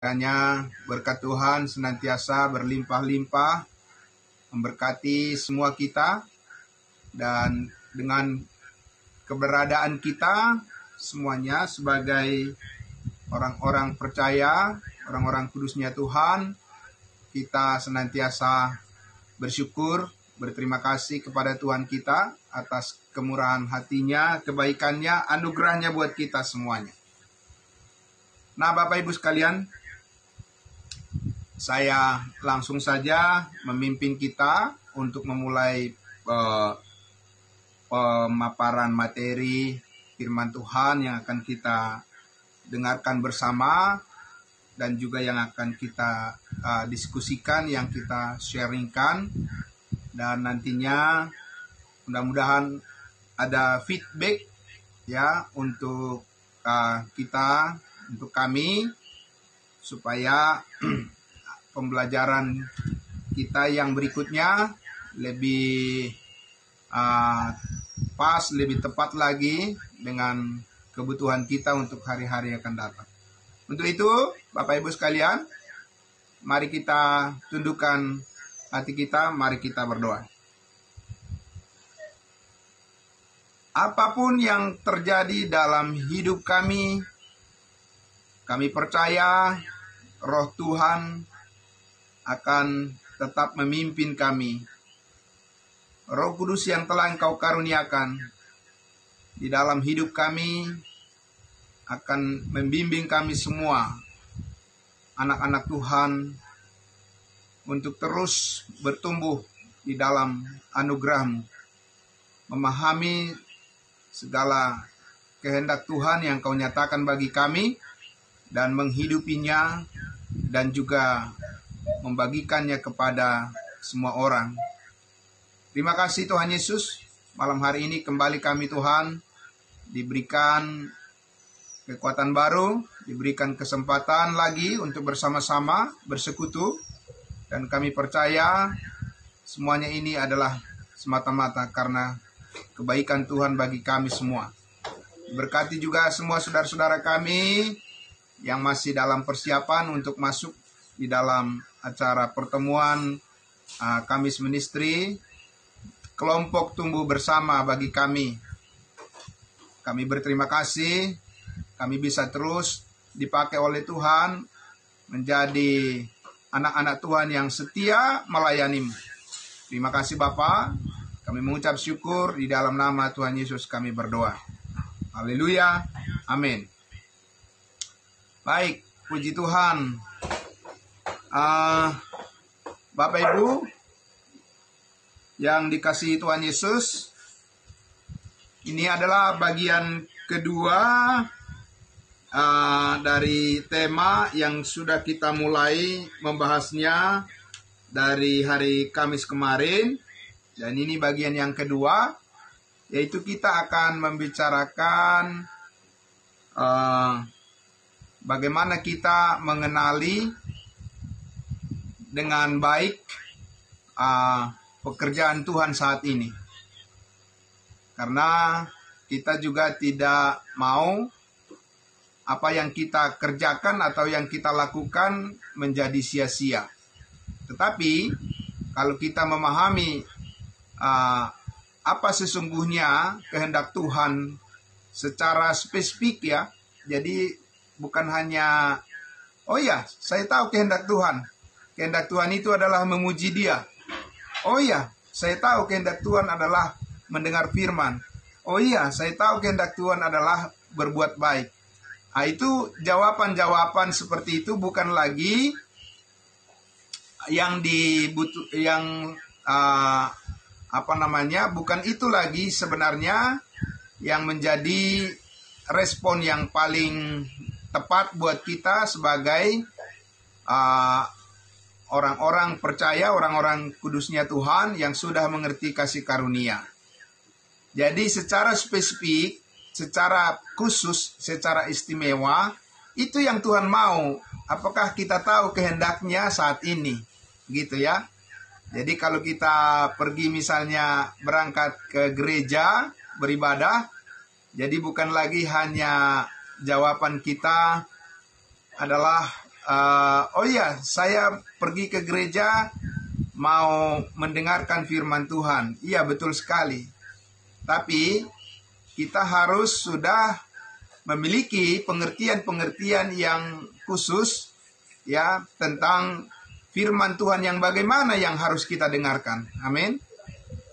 Kiranya berkat Tuhan senantiasa berlimpah-limpah memberkati semua kita, dan dengan keberadaan kita semuanya sebagai orang-orang percaya, orang-orang kudusnya Tuhan, kita senantiasa bersyukur, berterima kasih kepada Tuhan kita atas kemurahan hatinya, kebaikannya, anugerahnya buat kita semuanya. Nah, Bapak Ibu sekalian, saya langsung saja memimpin kita untuk memulai pemaparan materi firman Tuhan yang akan kita dengarkan bersama, dan juga yang akan kita diskusikan, yang kita sharingkan. Dan nantinya mudah-mudahan ada feedback ya untuk kita, untuk kami, supaya pembelajaran kita yang berikutnya lebih pas, lebih tepat lagi dengan kebutuhan kita untuk hari-hari yang akan datang. Untuk itu, Bapak Ibu sekalian, mari kita tundukkan hati kita, mari kita berdoa. Apapun yang terjadi dalam hidup kami percaya Roh Tuhan akan tetap memimpin kami. Roh Kudus yang telah Engkau karuniakan di dalam hidup kami akan membimbing kami semua, anak-anak Tuhan, untuk terus bertumbuh di dalam anugerah-Mu, memahami segala kehendak Tuhan yang Kau nyatakan bagi kami, dan menghidupinya, dan juga membagikannya kepada semua orang. Terima kasih Tuhan Yesus, malam hari ini kembali kami Tuhan diberikan kekuatan baru, diberikan kesempatan lagi untuk bersama-sama bersekutu, dan kami percaya semuanya ini adalah semata-mata karena kebaikan Tuhan bagi kami semua. Berkati juga semua saudara-saudara kami yang masih dalam persiapan untuk masuk di dalam acara pertemuan Kamis Ministry, kelompok tumbuh bersama bagi kami. Kami berterima kasih, kami bisa terus dipakai oleh Tuhan menjadi anak-anak Tuhan yang setia melayani-Mu. Terima kasih Bapa, kami mengucap syukur di dalam nama Tuhan Yesus kami berdoa. Haleluya, amin. Baik, puji Tuhan. Bapak Ibu yang dikasihi Tuhan Yesus, ini adalah bagian kedua dari tema yang sudah kita mulai membahasnya dari hari Kamis kemarin. Dan ini bagian yang kedua, yaitu kita akan membicarakan bagaimana kita mengenali dengan baik pekerjaan Tuhan saat ini. Karena kita juga tidak mau apa yang kita kerjakan atau yang kita lakukan menjadi sia-sia. Tetapi kalau kita memahami apa sesungguhnya kehendak Tuhan secara spesifik ya, jadi bukan hanya oh ya, saya tahu kehendak Tuhan. Kehendak Tuhan itu adalah memuji Dia. Oh ya, saya tahu kehendak Tuhan adalah mendengar firman. Oh iya, saya tahu kehendak Tuhan adalah berbuat baik. Nah, itu jawaban-jawaban seperti itu bukan lagi yang bukan itu lagi sebenarnya yang menjadi respon yang paling tepat buat kita sebagai orang-orang percaya, orang-orang kudusnya Tuhan yang sudah mengerti kasih karunia. Jadi secara spesifik, secara khusus, secara istimewa, itu yang Tuhan mau. Apakah kita tahu kehendaknya saat ini? Gitu ya. Jadi kalau kita pergi misalnya berangkat ke gereja, beribadah, jadi bukan lagi hanya jawaban kita adalah oh ya, saya pergi ke gereja mau mendengarkan firman Tuhan. Iya, betul sekali. Tapi kita harus sudah memiliki pengertian-pengertian yang khusus ya tentang firman Tuhan yang bagaimana yang harus kita dengarkan. Amin.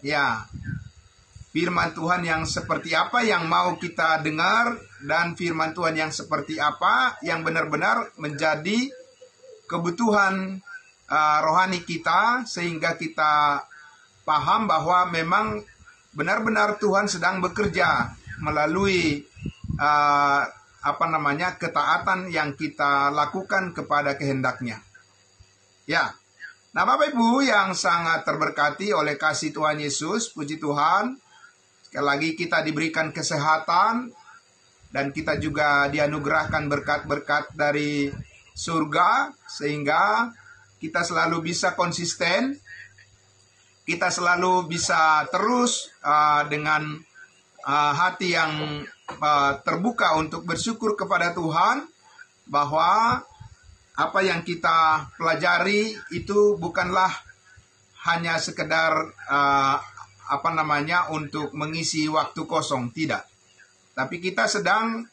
Ya. Firman Tuhan yang seperti apa yang mau kita dengar, dan firman Tuhan yang seperti apa yang benar-benar menjadi kebutuhan rohani kita, sehingga kita paham bahwa memang benar-benar Tuhan sedang bekerja melalui ketaatan yang kita lakukan kepada kehendak-Nya. Ya. Nah, Bapak Ibu yang sangat terberkati oleh kasih Tuhan Yesus, puji Tuhan. Sekali lagi kita diberikan kesehatan dan kita juga dianugerahkan berkat-berkat dari surga, sehingga kita selalu bisa konsisten, kita selalu bisa terus dengan hati yang terbuka untuk bersyukur kepada Tuhan bahwa apa yang kita pelajari itu bukanlah hanya sekedar untuk mengisi waktu kosong, tidak. Tapi kita sedang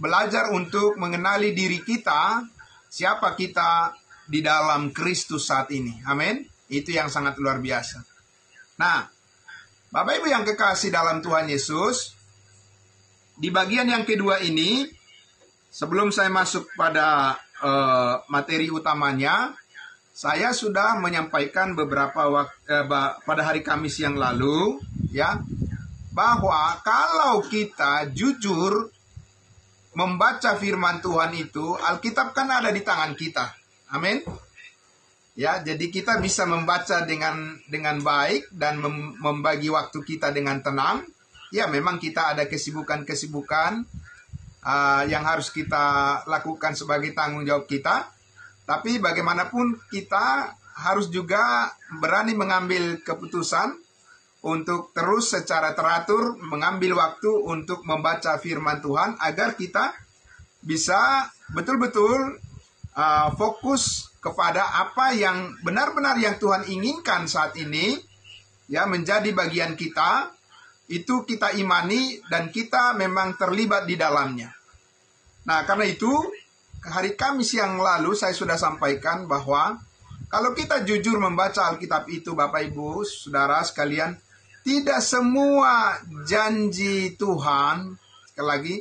belajar untuk mengenali diri kita, siapa kita di dalam Kristus saat ini. Amin. Itu yang sangat luar biasa. Nah, Bapak Ibu yang kekasih dalam Tuhan Yesus, di bagian yang kedua ini, sebelum saya masuk pada materi utamanya, saya sudah menyampaikan pada hari Kamis yang lalu, ya, bahwa kalau kita jujur membaca firman Tuhan itu, Alkitab kan ada di tangan kita. Amin. Ya, jadi kita bisa membaca dengan baik dan membagi waktu kita dengan tenang. Ya, memang kita ada kesibukan-kesibukan yang harus kita lakukan sebagai tanggung jawab kita. Tapi bagaimanapun kita harus juga berani mengambil keputusan untuk terus secara teratur mengambil waktu untuk membaca firman Tuhan, agar kita bisa betul-betul fokus kepada apa yang benar-benar yang Tuhan inginkan saat ini, ya, menjadi bagian kita. Itu kita imani dan kita memang terlibat di dalamnya. Nah, karena itu hari Kamis yang lalu saya sudah sampaikan bahwa kalau kita jujur membaca Alkitab itu, Bapak Ibu, Saudara sekalian, tidak semua janji Tuhan, sekali lagi,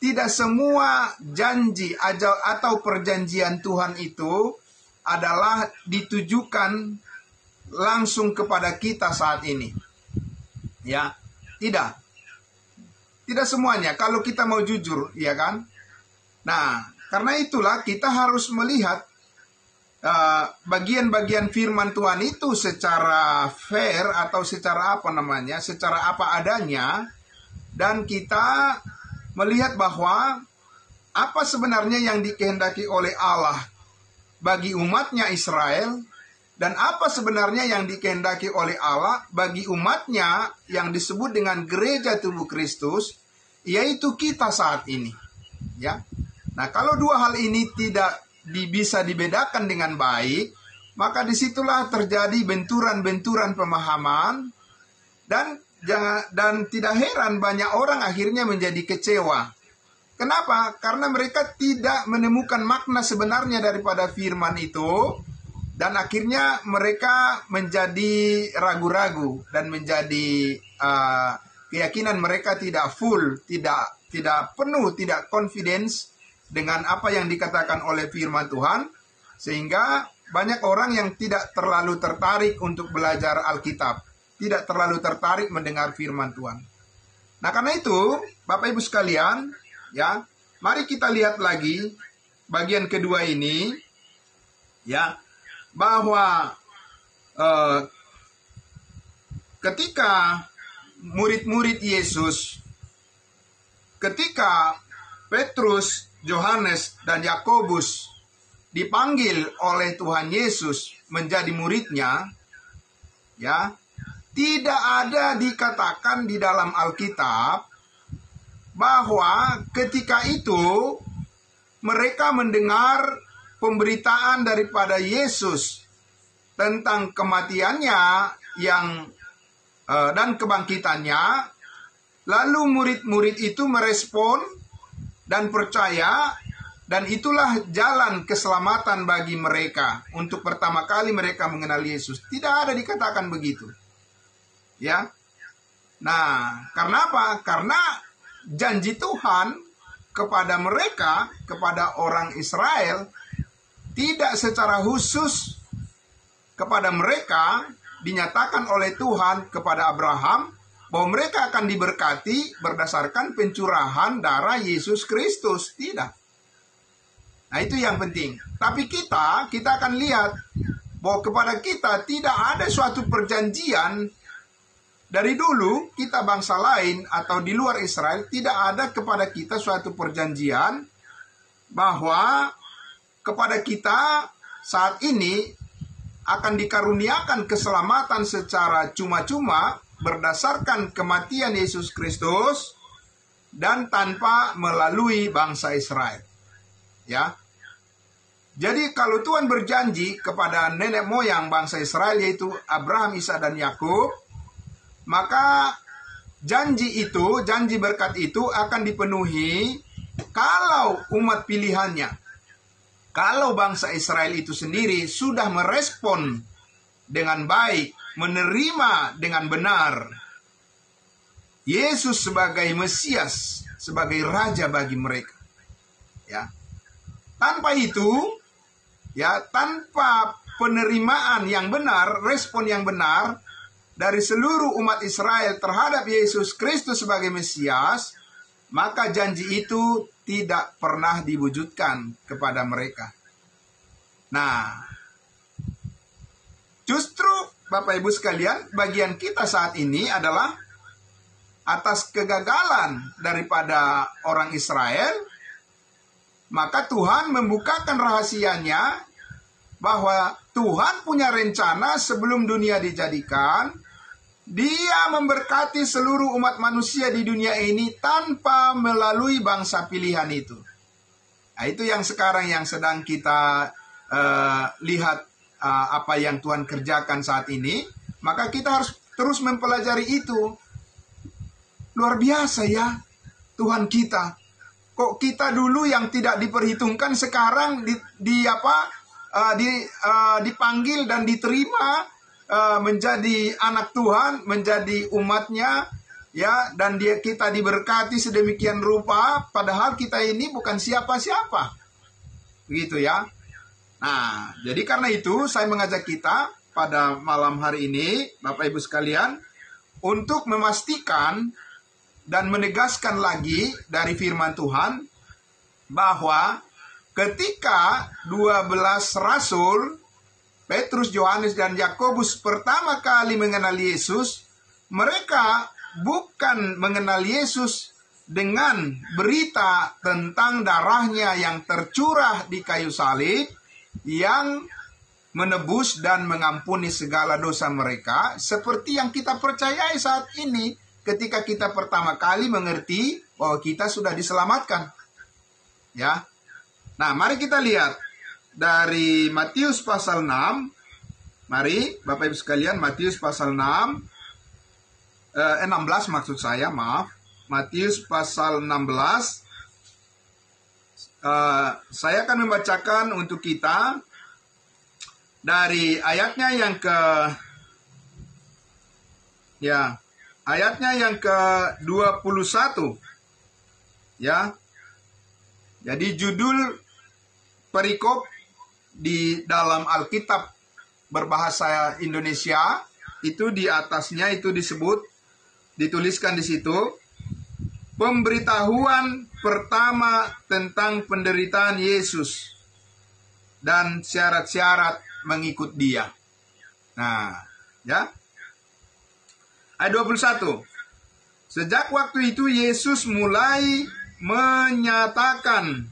tidak semua janji atau perjanjian Tuhan itu adalah ditujukan langsung kepada kita saat ini. Ya, tidak. Tidak semuanya, kalau kita mau jujur, ya kan? Nah, karena itulah kita harus melihat bagian-bagian firman Tuhan itu secara fair atau secara secara apa adanya, dan kita melihat bahwa apa sebenarnya yang dikehendaki oleh Allah bagi umatnya Israel, dan apa sebenarnya yang dikehendaki oleh Allah bagi umatnya yang disebut dengan gereja tubuh Kristus, yaitu kita saat ini. Ya. Nah, kalau dua hal ini tidak bisa dibedakan dengan baik, maka disitulah terjadi benturan-benturan pemahaman, dan tidak heran banyak orang akhirnya menjadi kecewa. Kenapa? Karena mereka tidak menemukan makna sebenarnya daripada firman itu, dan akhirnya mereka menjadi ragu-ragu dan menjadi keyakinan mereka tidak full, tidak penuh, tidak confidence dengan apa yang dikatakan oleh firman Tuhan, sehingga banyak orang yang tidak terlalu tertarik untuk belajar Alkitab, tidak terlalu tertarik mendengar firman Tuhan. Nah, karena itu, Bapak Ibu sekalian, ya, mari kita lihat lagi bagian kedua ini, ya, bahwa ketika murid-murid Yesus, ketika Petrus, Yohanes, dan Yakobus dipanggil oleh Tuhan Yesus menjadi muridnya, ya, tidak ada dikatakan di dalam Alkitab bahwa ketika itu mereka mendengar pemberitaan daripada Yesus tentang kematiannya dan kebangkitannya, lalu murid-murid itu merespon dan percaya, dan itulah jalan keselamatan bagi mereka. Untuk pertama kali mereka mengenal Yesus. Tidak ada dikatakan begitu. Ya. Nah, karena apa? Karena janji Tuhan kepada mereka, kepada orang Israel, tidak secara khusus kepada mereka dinyatakan oleh Tuhan kepada Abraham bahwa mereka akan diberkati berdasarkan pencurahan darah Yesus Kristus. Tidak. Nah, itu yang penting. Tapi kita akan lihat bahwa kepada kita tidak ada suatu perjanjian. Dari dulu kita bangsa lain atau di luar Israel, tidak ada kepada kita suatu perjanjian bahwa kepada kita saat ini akan dikaruniakan keselamatan secara cuma-cuma berdasarkan kematian Yesus Kristus dan tanpa melalui bangsa Israel. Ya. Jadi kalau Tuhan berjanji kepada nenek moyang bangsa Israel, yaitu Abraham, Ishak, dan Yakub, maka janji berkat itu akan dipenuhi kalau umat pilihannya, kalau bangsa Israel itu sendiri sudah merespon dengan baik, menerima dengan benar Yesus sebagai Mesias, sebagai Raja bagi mereka. Ya. Tanpa itu, ya, tanpa penerimaan yang benar, respon yang benar dari seluruh umat Israel terhadap Yesus Kristus sebagai Mesias, maka janji itu tidak pernah diwujudkan kepada mereka. Nah, justru Bapak Ibu sekalian, bagian kita saat ini adalah atas kegagalan daripada orang Israel, maka Tuhan membukakan rahasianya bahwa Tuhan punya rencana sebelum dunia dijadikan. Dia memberkati seluruh umat manusia di dunia ini tanpa melalui bangsa pilihan itu. Nah, itu yang sekarang yang sedang kita lihat apa yang Tuhan kerjakan saat ini. Maka kita harus terus mempelajari itu. Luar biasa ya Tuhan kita. Kok kita dulu yang tidak diperhitungkan sekarang dipanggil dan diterima menjadi anak Tuhan, menjadi umatnya, ya, dan kita diberkati sedemikian rupa, padahal kita ini bukan siapa-siapa, begitu ya. Nah, jadi karena itu saya mengajak kita pada malam hari ini, Bapak Ibu sekalian, untuk memastikan dan menegaskan lagi dari firman Tuhan bahwa ketika 12 rasul Petrus, Yohanes, dan Yakobus pertama kali mengenal Yesus, mereka bukan mengenal Yesus dengan berita tentang darahnya yang tercurah di kayu salib, yang menebus dan mengampuni segala dosa mereka, seperti yang kita percayai saat ini ketika kita pertama kali mengerti bahwa kita sudah diselamatkan. Ya. Nah, mari kita lihat dari Matius pasal 6. Mari Bapak Ibu sekalian, Matius pasal 16 maksud saya, maaf. Matius pasal 16. Saya akan membacakan untuk kita dari ayatnya yang ke-21. Ya. Jadi judul perikop di dalam Alkitab berbahasa Indonesia itu di atasnya itu dituliskan di situ, pemberitahuan pertama tentang penderitaan Yesus dan syarat-syarat mengikut Dia. Nah, ya. Ayat 21. Sejak waktu itu Yesus mulai menyatakan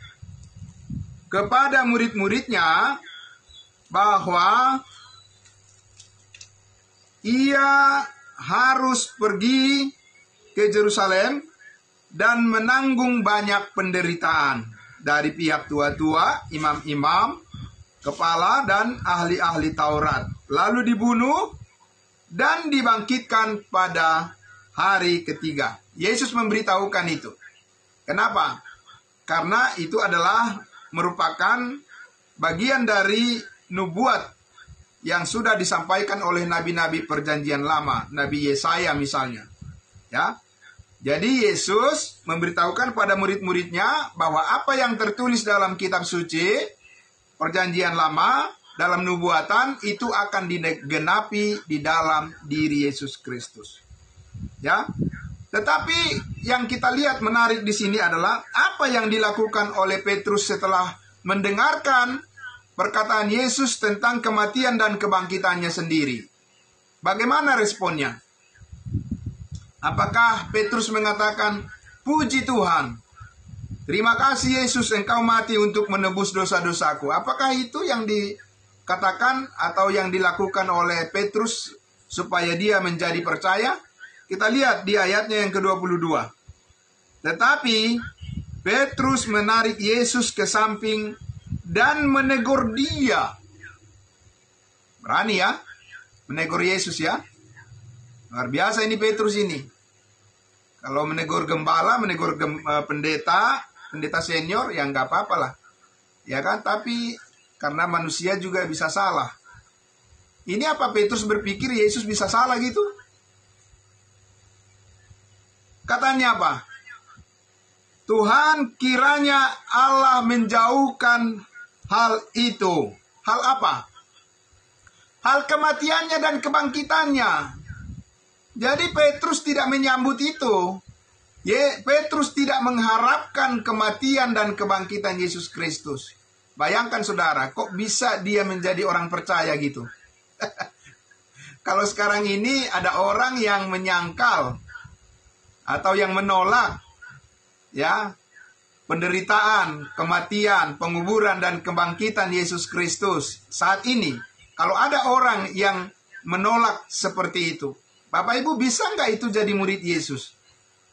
kepada murid-muridnya bahwa ia harus pergi ke Yerusalem dan menanggung banyak penderitaan dari pihak tua-tua, imam-imam, kepala dan ahli-ahli Taurat, lalu dibunuh dan dibangkitkan pada hari ketiga. Yesus memberitahukan itu. Kenapa? Karena itu adalah merupakan bagian dari nubuat yang sudah disampaikan oleh nabi-nabi perjanjian lama, Nabi Yesaya misalnya. Ya. Jadi Yesus memberitahukan pada murid-muridnya bahwa apa yang tertulis dalam kitab suci perjanjian lama dalam nubuatan itu akan digenapi di dalam diri Yesus Kristus. Ya. Tetapi yang kita lihat menarik di sini adalah apa yang dilakukan oleh Petrus setelah mendengarkan perkataan Yesus tentang kematian dan kebangkitannya sendiri. Bagaimana responnya? Apakah Petrus mengatakan, "Puji Tuhan, terima kasih Yesus, engkau mati untuk menebus dosa-dosaku"? Apakah itu yang dikatakan atau yang dilakukan oleh Petrus supaya dia menjadi percaya? Kita lihat di ayatnya yang ke-22. Tetapi Petrus menarik Yesus ke samping dan menegur dia. Berani ya, menegur Yesus ya. Luar biasa ini Petrus ini. Kalau menegur gembala, menegur pendeta senior, ya nggak apa-apa lah. Ya kan, tapi karena manusia juga bisa salah. Ini apa Petrus berpikir Yesus bisa salah gitu? Katanya apa? Tuhan, kiranya Allah menjauhkan hal itu. Hal apa? Hal kematiannya dan kebangkitannya. Jadi Petrus tidak menyambut itu. Petrus tidak mengharapkan kematian dan kebangkitan Yesus Kristus. Bayangkan saudara, kok bisa dia menjadi orang percaya gitu? Kalau sekarang ini ada orang yang menyangkal atau yang menolak ya penderitaan, kematian, penguburan dan kebangkitan Yesus Kristus saat ini. Kalau ada orang yang menolak seperti itu, Bapak Ibu, bisa nggak itu jadi murid Yesus?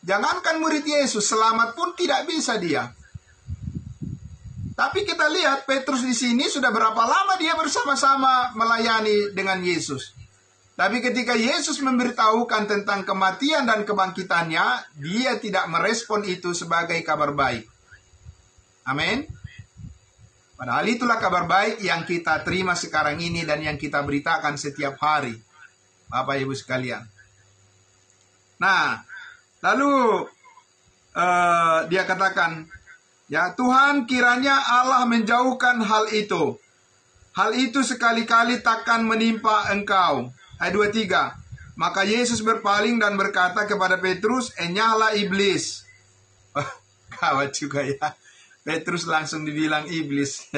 Jangankan murid Yesus, selamat pun tidak bisa dia. Tapi kita lihat Petrus di sini sudah berapa lama dia bersama-sama melayani dengan Yesus. Tapi ketika Yesus memberitahukan tentang kematian dan kebangkitannya, dia tidak merespon itu sebagai kabar baik. Amin. Padahal itulah kabar baik yang kita terima sekarang ini dan yang kita beritakan setiap hari, Bapak Ibu sekalian. Nah, lalu dia katakan, ya Tuhan, kiranya Allah menjauhkan hal itu. Hal itu sekali-kali takkan menimpa engkau. Ayat 23. Maka Yesus berpaling dan berkata kepada Petrus, "Enyahlah iblis." Kawat juga ya. Petrus langsung dibilang iblis.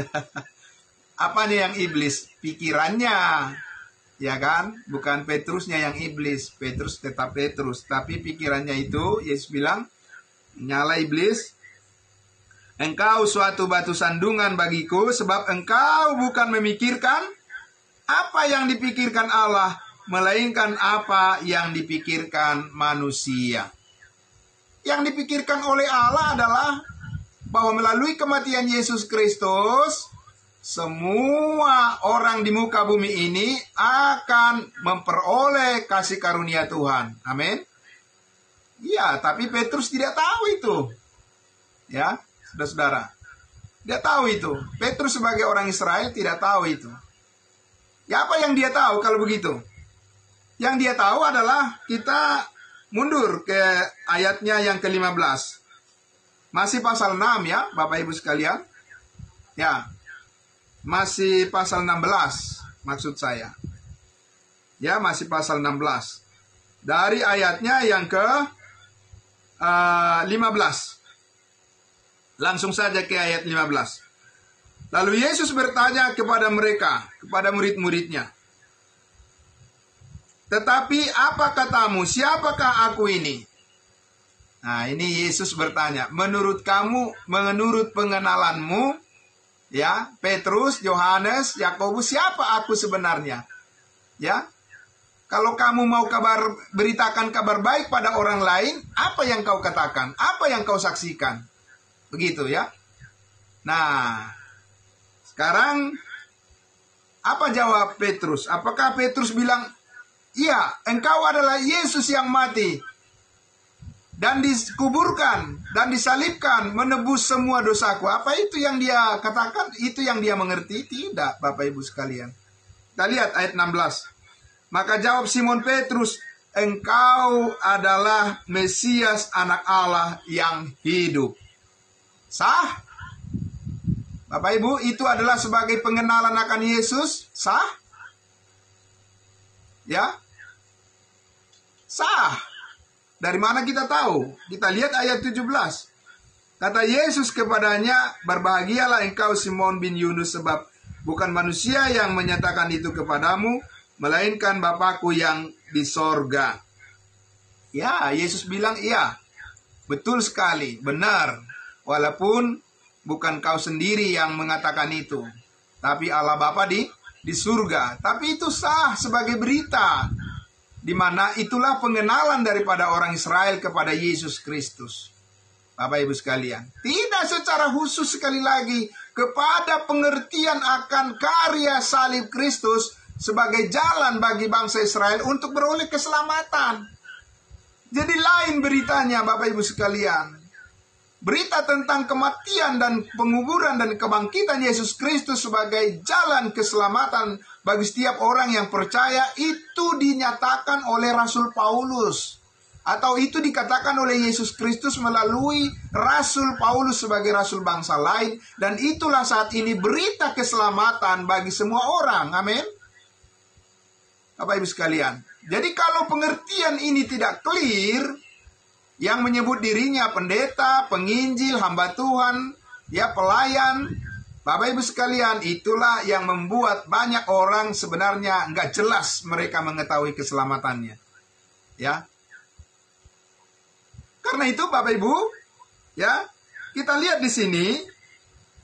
Apa nih yang iblis? Pikirannya. Ya kan? Bukan Petrusnya yang iblis. Petrus tetap Petrus. Tapi pikirannya itu, Yesus bilang, "Nyala iblis. Engkau suatu batu sandungan bagiku, sebab engkau bukan memikirkan apa yang dipikirkan Allah, melainkan apa yang dipikirkan manusia." Yang dipikirkan oleh Allah adalah bahwa melalui kematian Yesus Kristus, semua orang di muka bumi ini akan memperoleh kasih karunia Tuhan. Amin. Ya, tapi Petrus tidak tahu itu. Ya, saudara-saudara. Dia tahu itu. Petrus sebagai orang Israel tidak tahu itu. Ya, apa yang dia tahu kalau begitu? Yang dia tahu adalah kita mundur ke ayatnya yang ke-15. Masih pasal 6 ya, Bapak Ibu sekalian. Ya, masih pasal 16 maksud saya. Ya, masih pasal 16. Dari ayatnya yang ke 15. Langsung saja ke ayat 15. Lalu Yesus bertanya kepada mereka, kepada murid-muridnya, "Tetapi apa katamu, siapakah aku ini?" Nah, ini Yesus bertanya, menurut kamu, menurut pengenalanmu, ya, Petrus, Yohanes, Yakobus, siapa aku sebenarnya? Ya, kalau kamu mau beritakan kabar baik pada orang lain, apa yang kau katakan? Apa yang kau saksikan? Begitu ya. Nah, sekarang Apa jawab Petrus? Apakah Petrus bilang, iya, engkau adalah Yesus yang mati dan dikuburkan dan disalibkan menebus semua dosaku? Apa itu yang dia katakan? Itu yang dia mengerti? Tidak, Bapak Ibu sekalian. Kita lihat ayat 16. Maka jawab Simon Petrus, engkau adalah Mesias, anak Allah yang hidup. Sah? Bapak Ibu, itu adalah sebagai pengenalan akan Yesus. Sah? Ya? Sah. Dari mana kita tahu? Kita lihat ayat 17. Kata Yesus kepadanya, berbahagialah engkau Simon bin Yunus, sebab bukan manusia yang menyatakan itu kepadamu, melainkan Bapakku yang di sorga. Ya, Yesus bilang, iya, betul sekali, benar. Walaupun bukan kau sendiri yang mengatakan itu, tapi Allah Bapa di surga. Tapi itu sah sebagai berita, di mana itulah pengenalan daripada orang Israel kepada Yesus Kristus. Bapak Ibu sekalian, tidak secara khusus, sekali lagi, kepada pengertian akan karya salib Kristus sebagai jalan bagi bangsa Israel untuk beroleh keselamatan. Jadi lain beritanya, Bapak Ibu sekalian. Berita tentang kematian dan penguburan dan kebangkitan Yesus Kristus sebagai jalan keselamatan bagi setiap orang yang percaya, itu dinyatakan oleh Rasul Paulus. Atau itu dikatakan oleh Yesus Kristus melalui Rasul Paulus sebagai rasul bangsa lain. Dan itulah saat ini berita keselamatan bagi semua orang. Amin. Bapak Ibu sekalian. Jadi kalau pengertian ini tidak clear, yang menyebut dirinya pendeta, penginjil, hamba Tuhan, ya pelayan, Bapak Ibu sekalian, itulah yang membuat banyak orang sebenarnya nggak jelas mereka mengetahui keselamatannya. Ya. Karena itu Bapak Ibu, ya, kita lihat di sini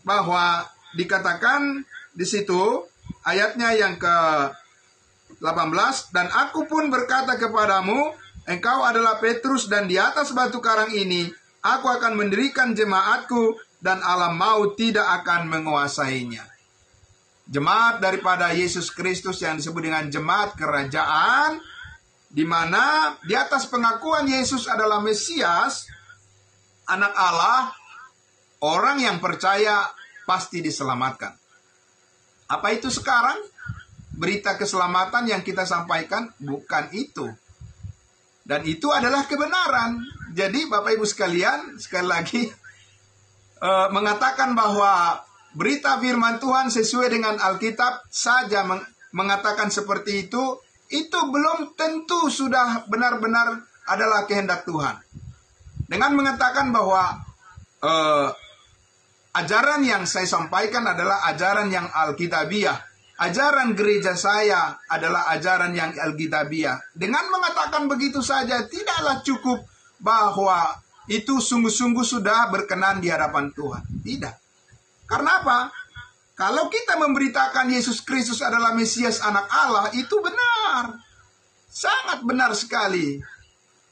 bahwa dikatakan di situ ayatnya yang ke-18, dan aku pun berkata kepadamu, engkau adalah Petrus, dan di atas batu karang ini aku akan mendirikan jemaatku, dan alam maut tidak akan menguasainya. Jemaat daripada Yesus Kristus yang disebut dengan jemaat kerajaan, di mana di atas pengakuan Yesus adalah Mesias, anak Allah, orang yang percaya pasti diselamatkan. Apa itu sekarang? Berita keselamatan yang kita sampaikan bukan itu. Dan itu adalah kebenaran. Jadi Bapak Ibu sekalian, sekali lagi mengatakan bahwa berita firman Tuhan sesuai dengan Alkitab saja mengatakan seperti itu belum tentu sudah benar-benar adalah kehendak Tuhan. Dengan mengatakan bahwa ajaran yang saya sampaikan adalah ajaran yang Alkitabiah, ajaran gereja saya adalah ajaran yang Alkitabiah. Dengan mengatakan begitu saja tidaklah cukup bahwa itu sungguh-sungguh sudah berkenan di hadapan Tuhan. Tidak. Karena apa? Kalau kita memberitakan Yesus Kristus adalah Mesias, anak Allah, itu benar. Sangat benar sekali.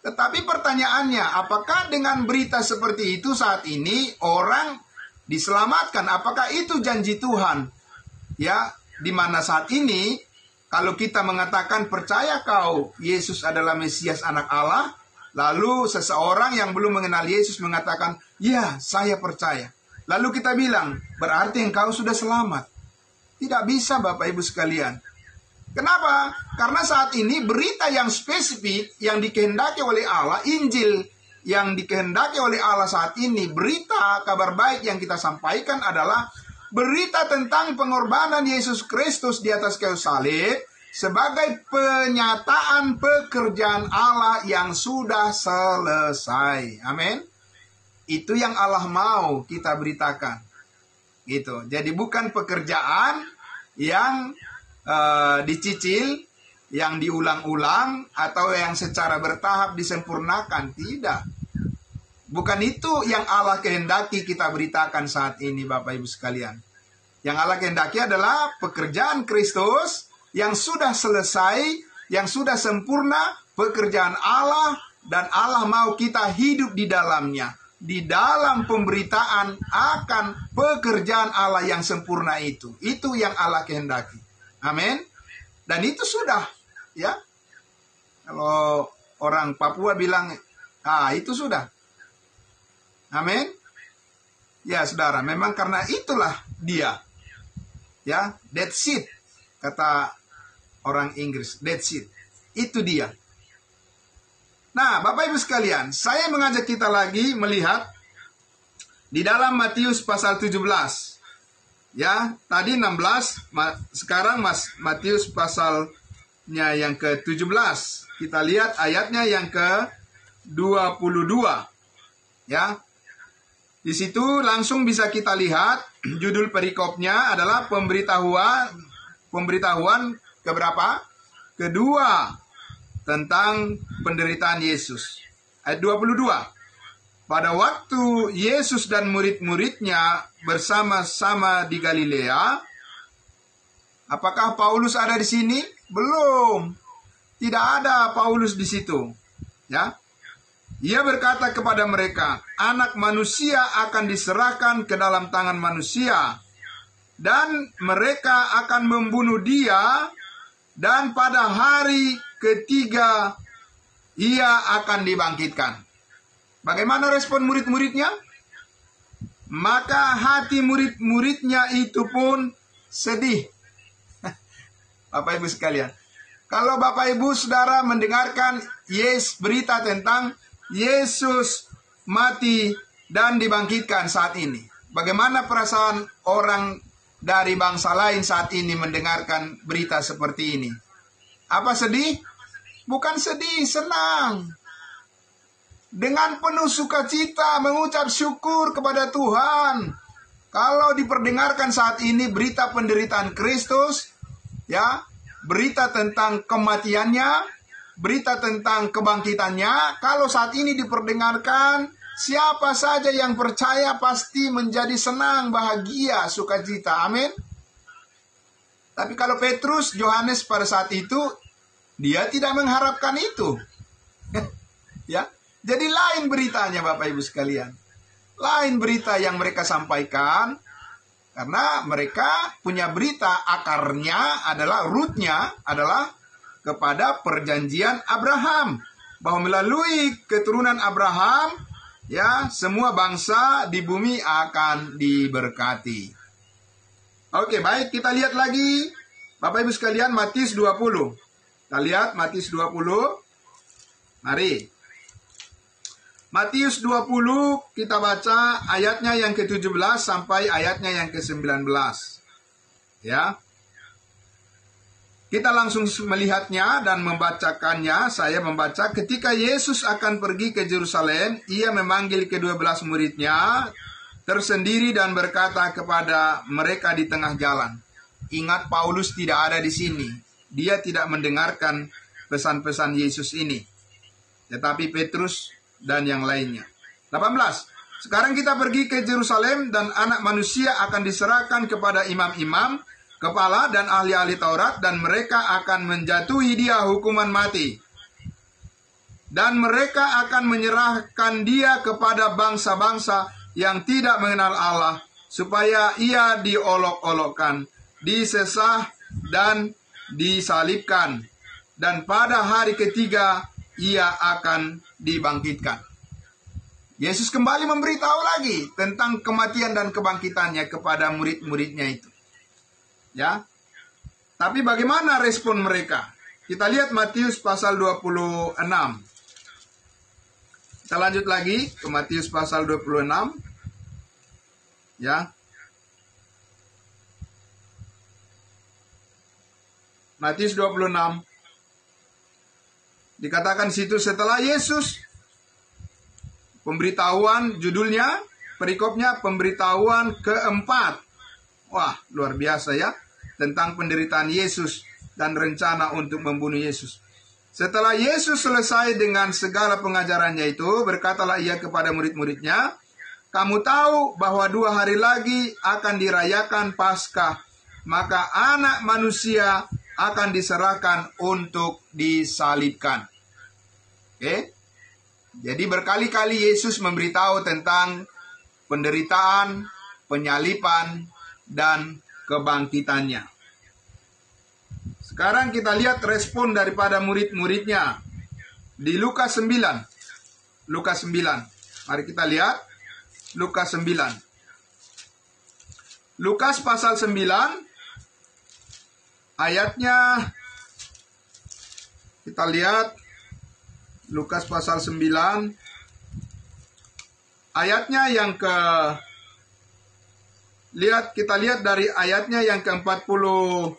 Tetapi pertanyaannya, apakah dengan berita seperti itu saat ini orang diselamatkan? Apakah itu janji Tuhan? Ya, di mana saat ini kalau kita mengatakan percaya kau Yesus adalah Mesias, anak Allah, lalu seseorang yang belum mengenal Yesus mengatakan, ya saya percaya. Lalu kita bilang, berarti engkau sudah selamat. Tidak bisa Bapak Ibu sekalian. Kenapa? Karena saat ini berita yang spesifik yang dikehendaki oleh Allah, Injil yang dikehendaki oleh Allah saat ini, berita kabar baik yang kita sampaikan adalah berita tentang pengorbanan Yesus Kristus di atas kayu salib sebagai penyataan pekerjaan Allah yang sudah selesai. Amin. Itu yang Allah mau kita beritakan. Gitu. Jadi bukan pekerjaan yang dicicil, yang diulang-ulang, atau yang secara bertahap disempurnakan. Tidak. Bukan itu yang Allah kehendaki kita beritakan saat ini, Bapak Ibu sekalian. Yang Allah kehendaki adalah pekerjaan Kristus yang sudah selesai, yang sudah sempurna, pekerjaan Allah, dan Allah mau kita hidup di dalamnya. Di dalam pemberitaan akan pekerjaan Allah yang sempurna itu. Itu yang Allah kehendaki. Amin. Dan itu sudah, ya. Kalau orang Papua bilang, itu sudah. Amin. Ya, saudara, memang karena itulah dia. Ya, that's it. Kata orang Inggris, that's it. Itu dia. Nah, Bapak Ibu sekalian, saya mengajak kita lagi melihat di dalam Matius pasal 17. Ya, tadi 16, sekarang Matius pasalnya yang ke-17. Kita lihat ayatnya yang ke-22. Ya. Di situ langsung bisa kita lihat judul perikopnya adalah pemberitahuan keberapa? Kedua tentang penderitaan Yesus. Ayat 22. Pada waktu Yesus dan murid-muridnya bersama-sama di Galilea, apakah Paulus ada di sini? Belum. Tidak ada Paulus di situ. Ya. Ia berkata kepada mereka, Anak manusia akan diserahkan ke dalam tangan manusia, dan mereka akan membunuh dia, dan pada hari ketiga ia akan dibangkitkan. Bagaimana respon murid-muridnya? Maka hati murid-muridnya itu pun sedih. Bapak Ibu sekalian, kalau Bapak Ibu Saudara mendengarkan berita tentang Yesus mati dan dibangkitkan saat ini, bagaimana perasaan orang dari bangsa lain saat ini mendengarkan berita seperti ini? Apa sedih? Bukan sedih, senang. Dengan penuh sukacita mengucap syukur kepada Tuhan. Kalau diperdengarkan saat ini berita penderitaan Kristus, ya, berita tentang kematiannya, berita tentang kebangkitannya, kalau saat ini diperdengarkan, siapa saja yang percaya pasti menjadi senang, bahagia, sukacita. Amin. Tapi kalau Petrus, Yohanes pada saat itu, dia tidak mengharapkan itu. Ya. Jadi lain beritanya Bapak Ibu sekalian. Lain berita yang mereka sampaikan. Karena mereka punya berita akarnya adalah, rootnya adalah kepada perjanjian Abraham. Bahwa melalui keturunan Abraham, ya, semua bangsa di bumi akan diberkati. Oke, baik, kita lihat lagi Bapak Ibu sekalian Matius 20. Kita lihat Matius 20. Mari. Matius 20 kita baca ayatnya yang ke-17 sampai ayatnya yang ke-19. Ya. Kita langsung melihatnya dan membacakannya. Saya membaca, ketika Yesus akan pergi ke Yerusalem, ia memanggil ke-12 muridnya tersendiri dan berkata kepada mereka di tengah jalan. Ingat, Paulus tidak ada di sini. Dia tidak mendengarkan pesan-pesan Yesus ini. Tetapi Petrus dan yang lainnya. 18. Sekarang kita pergi ke Yerusalem dan Anak Manusia akan diserahkan kepada imam-imam, kepala dan ahli-ahli Taurat, dan mereka akan menjatuhi dia hukuman mati. Dan mereka akan menyerahkan dia kepada bangsa-bangsa yang tidak mengenal Allah, supaya ia diolok-olokkan, disesah dan disalibkan. Dan pada hari ketiga ia akan dibangkitkan. Yesus kembali memberitahu lagi tentang kematian dan kebangkitannya kepada murid-muridnya itu. Ya. Tapi bagaimana respon mereka? Kita lihat Matius pasal 26. Kita lanjut lagi ke Matius pasal 26. Ya. Matius 26. Dikatakan situ setelah Yesus, pemberitahuan judulnya, perikopnya pemberitahuan keempat. Wah, luar biasa ya, tentang penderitaan Yesus dan rencana untuk membunuh Yesus. Setelah Yesus selesai dengan segala pengajarannya itu, berkatalah ia kepada murid-muridnya, kamu tahu bahwa 2 hari lagi akan dirayakan Paskah, maka Anak Manusia akan diserahkan untuk disalibkan. Oke. Jadi berkali-kali Yesus memberitahu tentang penderitaan, penyaliban, dan kebangkitannya. Sekarang kita lihat respon daripada murid-muridnya di Lukas 9. Lukas 9. Mari kita lihat Lukas 9. Lukas pasal 9 ayatnya, kita lihat Lukas pasal 9 ayatnya yang kita lihat dari ayatnya yang ke-43.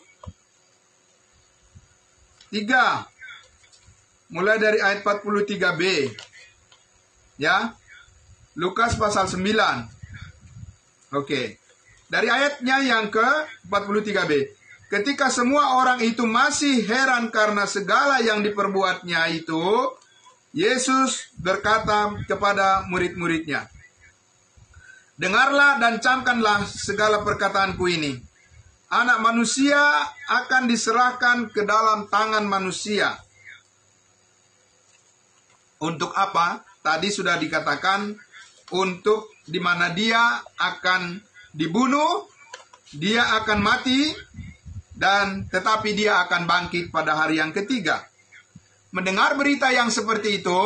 Mulai dari ayat 43b. Ya. Lukas pasal 9. Oke. Dari ayatnya yang ke-43b. Ketika semua orang itu masih heran karena segala yang diperbuatnya itu, Yesus berkata kepada murid-muridnya, "Dengarlah dan camkanlah segala perkataanku ini. Anak manusia akan diserahkan ke dalam tangan manusia." Untuk apa? Tadi sudah dikatakan, untuk di mana dia akan dibunuh, dia akan mati, dan tetapi dia akan bangkit pada hari yang ketiga. Mendengar berita yang seperti itu,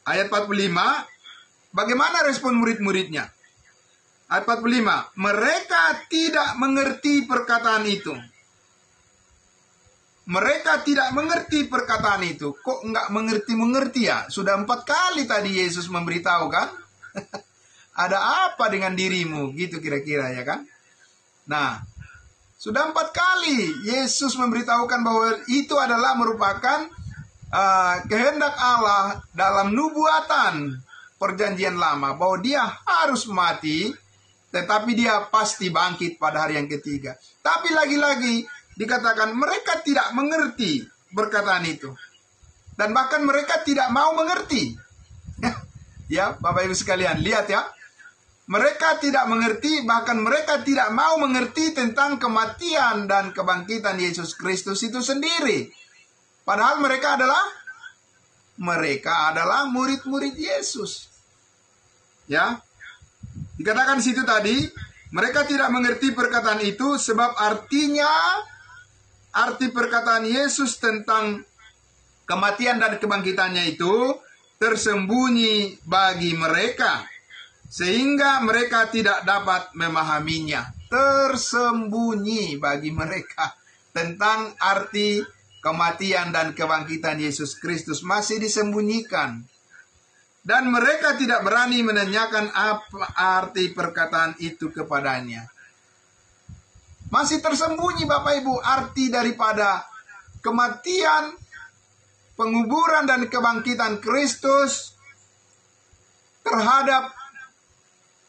ayat 45, bagaimana respon murid-muridnya? Ayat 45, mereka tidak mengerti perkataan itu. Mereka tidak mengerti perkataan itu. Kok enggak mengerti-mengerti ya? Sudah 4 kali tadi Yesus memberitahu kan? Ada apa dengan dirimu? Gitu kira-kira ya kan? Nah, sudah 4 kali Yesus memberitahukan bahwa itu adalah merupakan kehendak Allah dalam nubuatan perjanjian lama, bahwa dia harus mati, tetapi dia pasti bangkit pada hari yang ketiga. Tapi lagi-lagi dikatakan mereka tidak mengerti perkataan itu, dan bahkan mereka tidak mau mengerti. Ya, Bapak Ibu sekalian, lihat ya. Mereka tidak mengerti, bahkan mereka tidak mau mengerti tentang kematian dan kebangkitan Yesus Kristus itu sendiri. Padahal mereka adalah murid-murid Yesus. Ya. Dikatakan di situ tadi, mereka tidak mengerti perkataan itu sebab arti perkataan Yesus tentang kematian dan kebangkitannya itu tersembunyi bagi mereka, sehingga mereka tidak dapat memahaminya. Tersembunyi bagi mereka tentang arti kematian dan kebangkitan Yesus Kristus, masih disembunyikan. Dan mereka tidak berani menanyakan apa arti perkataan itu kepadanya. Masih tersembunyi Bapak Ibu arti daripada kematian, penguburan dan kebangkitan Kristus terhadap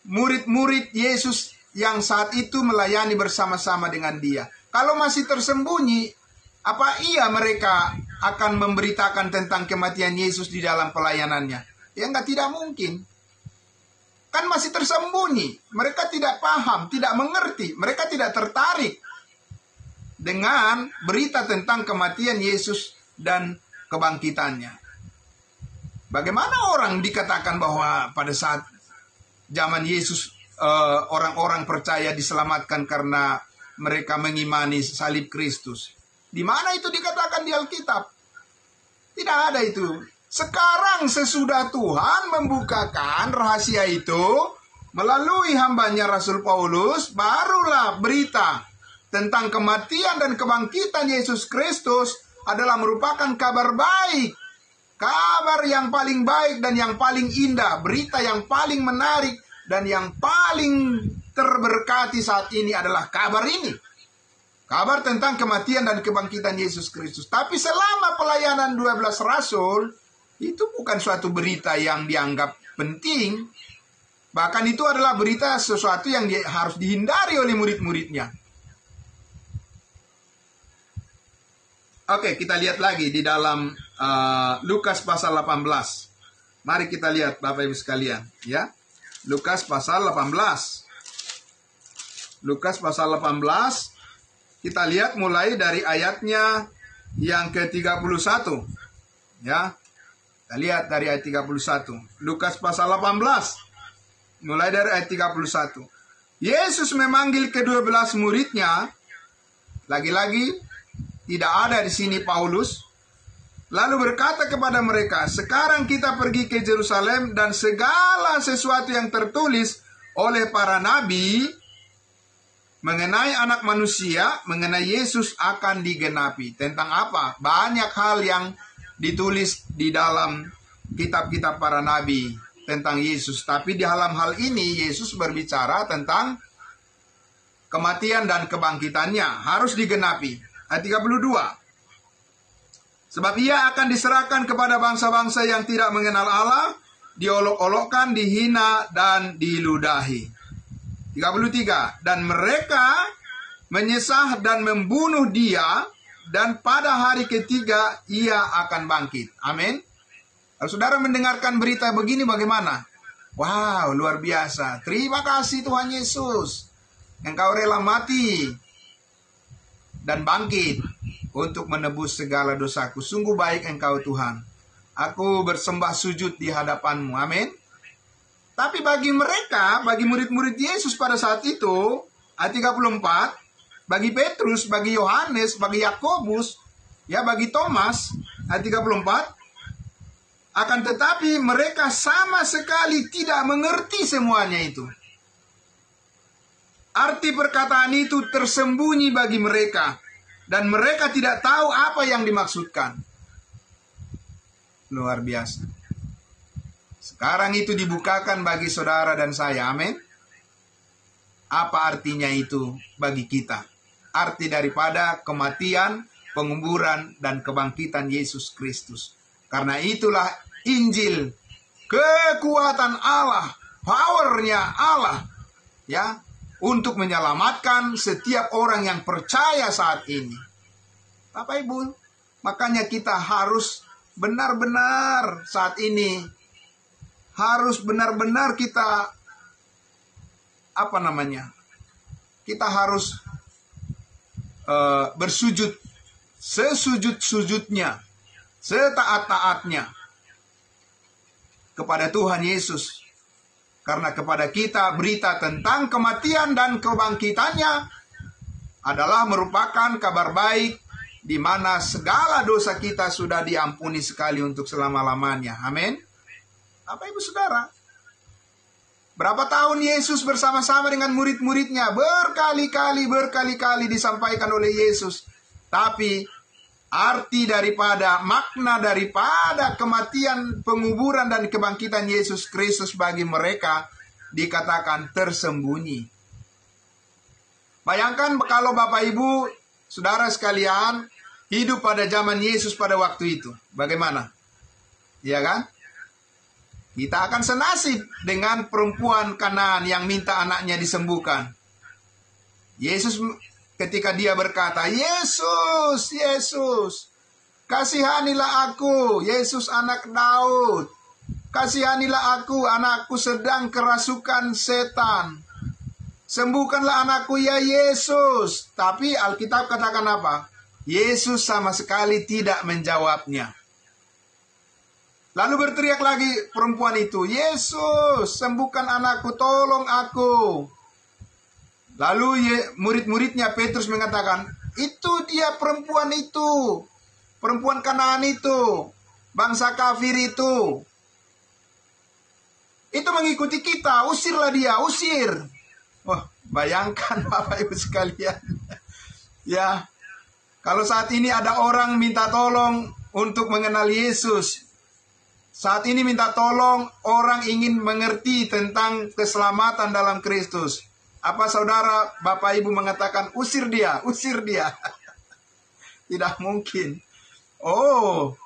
murid-murid Yesus yang saat itu melayani bersama-sama dengan dia. Kalau masih tersembunyi, apa iya mereka akan memberitakan tentang kematian Yesus di dalam pelayanannya? Ya tidak mungkin. Kan masih tersembunyi. Mereka tidak paham, tidak mengerti. Mereka tidak tertarik dengan berita tentang kematian Yesus dan kebangkitannya. Bagaimana orang dikatakan bahwa pada saat zaman Yesus orang-orang percaya diselamatkan karena mereka mengimani salib Kristus? Di mana itu dikatakan di Alkitab? Tidak ada itu. Sekarang sesudah Tuhan membukakan rahasia itu melalui hambanya Rasul Paulus, barulah berita tentang kematian dan kebangkitan Yesus Kristus adalah merupakan kabar baik. Kabar yang paling baik dan yang paling indah, berita yang paling menarik dan yang paling terberkati saat ini adalah kabar ini. Kabar tentang kematian dan kebangkitan Yesus Kristus. Tapi selama pelayanan 12 rasul, itu bukan suatu berita yang dianggap penting. Bahkan itu adalah berita sesuatu yang harus dihindari oleh murid-muridnya. Oke, kita lihat lagi di dalam Lukas pasal 18. Mari kita lihat Bapak Ibu sekalian, ya. Lukas pasal 18. Lukas pasal 18. Kita lihat mulai dari ayatnya yang ke-31. Ya. Kita lihat dari ayat 31. Lukas pasal 18. Mulai dari ayat 31. Yesus memanggil ke-12 muridnya. Lagi-lagi Tidak ada di sini Paulus. Lalu berkata kepada mereka, sekarang kita pergi ke Yerusalem dan segala sesuatu yang tertulis oleh para nabi mengenai anak manusia, mengenai Yesus akan digenapi. Tentang apa? Banyak hal yang ditulis di dalam kitab-kitab para nabi tentang Yesus. Tapi di dalam hal ini Yesus berbicara tentang kematian dan kebangkitannya. Harus digenapi. Ayat 32. Sebab ia akan diserahkan kepada bangsa-bangsa yang tidak mengenal Allah, diolok-olokkan, dihina, dan diludahi. 33. Dan mereka menyesah dan membunuh dia, dan pada hari ketiga ia akan bangkit. Amin. Kalau saudara mendengarkan berita begini bagaimana? Wow, luar biasa. Terima kasih Tuhan Yesus. Engkau rela mati dan bangkit untuk menebus segala dosaku. Sungguh baik Engkau Tuhan. Aku bersembah sujud di hadapan-Mu. Amin. Tapi bagi mereka, bagi murid-murid Yesus pada saat itu, ayat 34, bagi Petrus, bagi Yohanes, bagi Yakobus, ya bagi Thomas, ayat 34, akan tetapi mereka sama sekali tidak mengerti semuanya itu. Arti perkataan itu tersembunyi bagi mereka, dan mereka tidak tahu apa yang dimaksudkan. Luar biasa. Sekarang itu dibukakan bagi saudara dan saya. Amin. Apa artinya itu bagi kita? Arti daripada kematian, penguburan, dan kebangkitan Yesus Kristus. Karena itulah Injil, kekuatan Allah, powernya Allah, ya, untuk menyelamatkan setiap orang yang percaya saat ini. Bapak Ibu, makanya kita harus benar-benar saat ini, harus benar-benar kita, kita harus bersujud sesujud-sujudnya, setaat-taatnya kepada Tuhan Yesus. Karena kepada kita berita tentang kematian dan kebangkitannya adalah merupakan kabar baik di mana segala dosa kita sudah diampuni sekali untuk selama-lamanya. Amin. Bapak Ibu Saudara, berapa tahun Yesus bersama-sama dengan murid-muridnya? Berkali-kali disampaikan oleh Yesus. Tapi arti daripada, makna daripada kematian, penguburan, dan kebangkitan Yesus Kristus bagi mereka dikatakan tersembunyi. Bayangkan kalau Bapak Ibu, saudara sekalian, hidup pada zaman Yesus pada waktu itu. Bagaimana? Iya kan? Kita akan senasib dengan perempuan Kanaan yang minta anaknya disembuhkan. Yesus ketika dia berkata, Yesus, Yesus, kasihanilah aku, Yesus anak Daud. Kasihanilah aku, anakku sedang kerasukan setan. Sembuhkanlah anakku ya Yesus. Tapi Alkitab katakan apa? Yesus sama sekali tidak menjawabnya. Lalu berteriak lagi perempuan itu, Yesus, sembuhkan anakku, tolong aku. Lalu murid-muridnya Petrus mengatakan, itu dia perempuan itu, perempuan Kanaan itu, bangsa kafir itu mengikuti kita, usirlah dia, usir. Wah, bayangkan Bapak Ibu sekalian. Ya, kalau saat ini ada orang minta tolong untuk mengenal Yesus, saat ini minta tolong orang ingin mengerti tentang keselamatan dalam Kristus. Apa saudara, Bapak Ibu mengatakan, usir dia, usir dia. Tidak mungkin. Oh,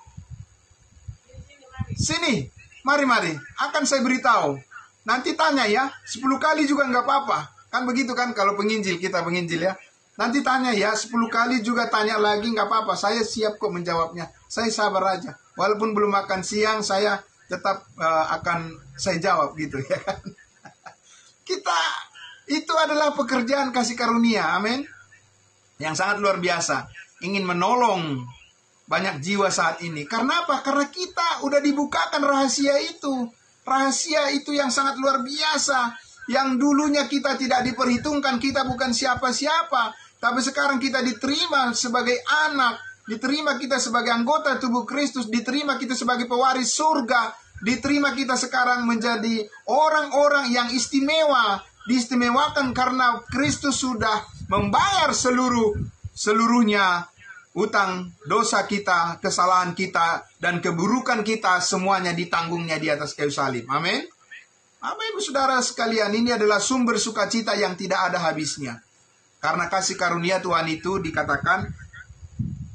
sini, mari, akan saya beritahu. Nanti tanya ya, 10 kali juga nggak apa-apa. Kan begitu kan kalau penginjil, kita penginjil ya. Nanti tanya ya, 10 kali juga tanya lagi, nggak apa-apa. Saya siap kok menjawabnya. Saya sabar aja. Walaupun belum makan siang, saya tetap akan saya jawab gitu ya kan. Kita, itu adalah pekerjaan kasih karunia, amin. Yang sangat luar biasa. Ingin menolong banyak jiwa saat ini. Karena apa? Karena kita udah dibukakan rahasia itu. Rahasia itu yang sangat luar biasa. Yang dulunya kita tidak diperhitungkan, kita bukan siapa-siapa. Tapi sekarang kita diterima sebagai anak, diterima kita sebagai anggota tubuh Kristus, diterima kita sebagai pewaris surga, diterima kita sekarang menjadi orang-orang yang istimewa, diistimewakan karena Kristus sudah membayar seluruhnya utang dosa kita, kesalahan kita, dan keburukan kita, semuanya ditanggungnya di atas kayu salib. Amin. Bapak Ibu Saudara sekalian, ini adalah sumber sukacita yang tidak ada habisnya. Karena kasih karunia Tuhan itu dikatakan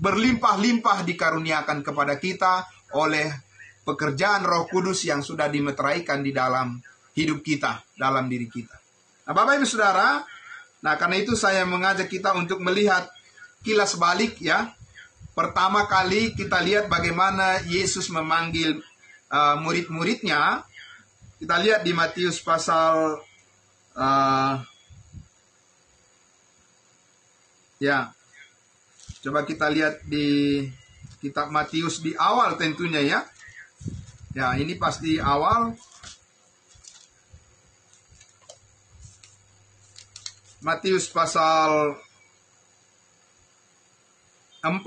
berlimpah-limpah dikaruniakan kepada kita oleh pekerjaan Roh Kudus yang sudah dimeteraikan di dalam hidup kita, dalam diri kita. Nah, Bapak Ibu Saudara, nah karena itu saya mengajak kita untuk melihat kilas balik ya. Pertama kali kita lihat bagaimana Yesus memanggil murid-muridnya. Kita lihat di Matius pasal coba kita lihat di kitab Matius di awal tentunya ya. Ya, ini pasti awal. Matius pasal 4.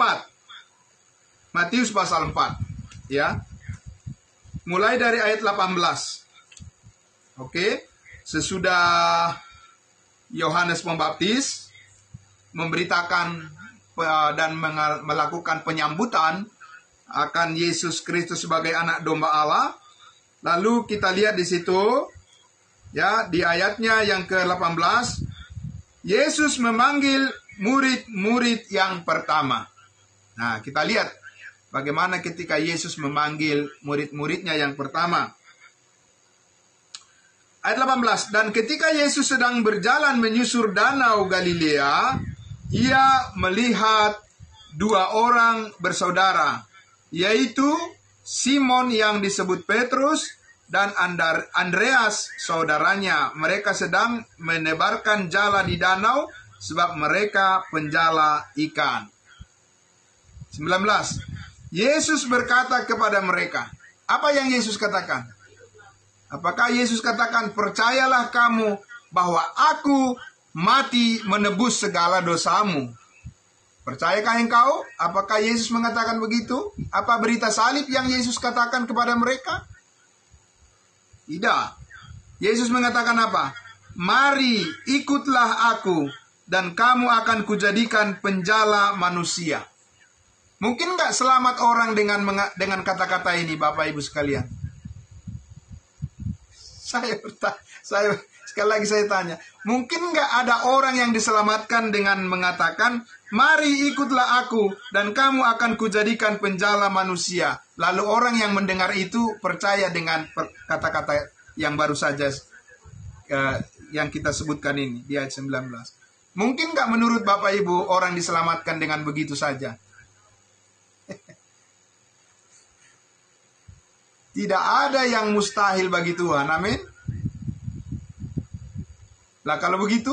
Matius pasal 4 ya. Mulai dari ayat 18. Oke, sesudah Yohanes Pembaptis memberitakan dan melakukan penyambutan akan Yesus Kristus sebagai anak domba Allah. Lalu kita lihat di situ ya, di ayatnya yang ke-18, Yesus memanggil murid-murid yang pertama. Nah, kita lihat bagaimana ketika Yesus memanggil murid-muridnya yang pertama. Ayat 18, dan ketika Yesus sedang berjalan menyusur danau Galilea, ia melihat dua orang bersaudara, yaitu Simon yang disebut Petrus dan Andreas saudaranya. Mereka sedang menebarkan jala di danau sebab mereka penjala ikan. 19. Yesus berkata kepada mereka, apa yang Yesus katakan? Apakah Yesus katakan, percayalah kamu bahwa aku mati menebus segala dosamu? Percayakah engkau? Apakah Yesus mengatakan begitu? Apa berita salib yang Yesus katakan kepada mereka? Tidak. Yesus mengatakan apa? Mari ikutlah aku dan kamu akan kujadikan penjala manusia. Mungkin nggak selamat orang dengan kata-kata ini, Bapak Ibu sekalian? Saya sekali lagi saya tanya, mungkin nggak ada orang yang diselamatkan dengan mengatakan, mari ikutlah aku dan kamu akan kujadikan penjala manusia. Lalu orang yang mendengar itu percaya dengan kata-kata yang baru saja yang kita sebutkan ini di ayat 19. Mungkin nggak menurut Bapak Ibu orang diselamatkan dengan begitu saja? Tidak ada yang mustahil bagi Tuhan, amin. Lah kalau begitu,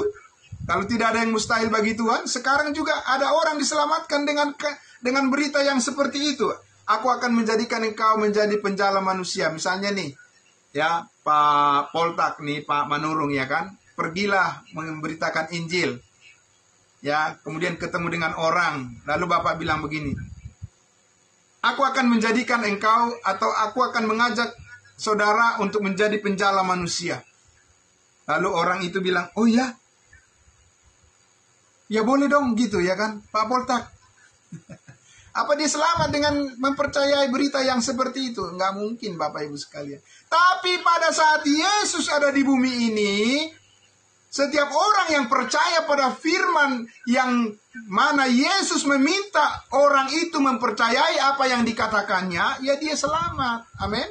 kalau tidak ada yang mustahil bagi Tuhan, sekarang juga ada orang diselamatkan dengan berita yang seperti itu. Aku akan menjadikan engkau menjadi penjala manusia. Misalnya nih, ya Pak Poltak nih, Pak Manurung ya kan, pergilah memberitakan Injil. Ya, kemudian ketemu dengan orang, lalu Bapak bilang begini, aku akan menjadikan engkau atau aku akan mengajak saudara untuk menjadi penjala manusia. Lalu orang itu bilang, oh ya, ya boleh dong gitu ya kan, Pak Poltak. Apa dia selamat dengan mempercayai berita yang seperti itu? Enggak mungkin Bapak Ibu sekalian. Tapi pada saat Yesus ada di bumi ini, setiap orang yang percaya pada firman yang mana Yesus meminta orang itu mempercayai apa yang dikatakannya, ya dia selamat. Amin.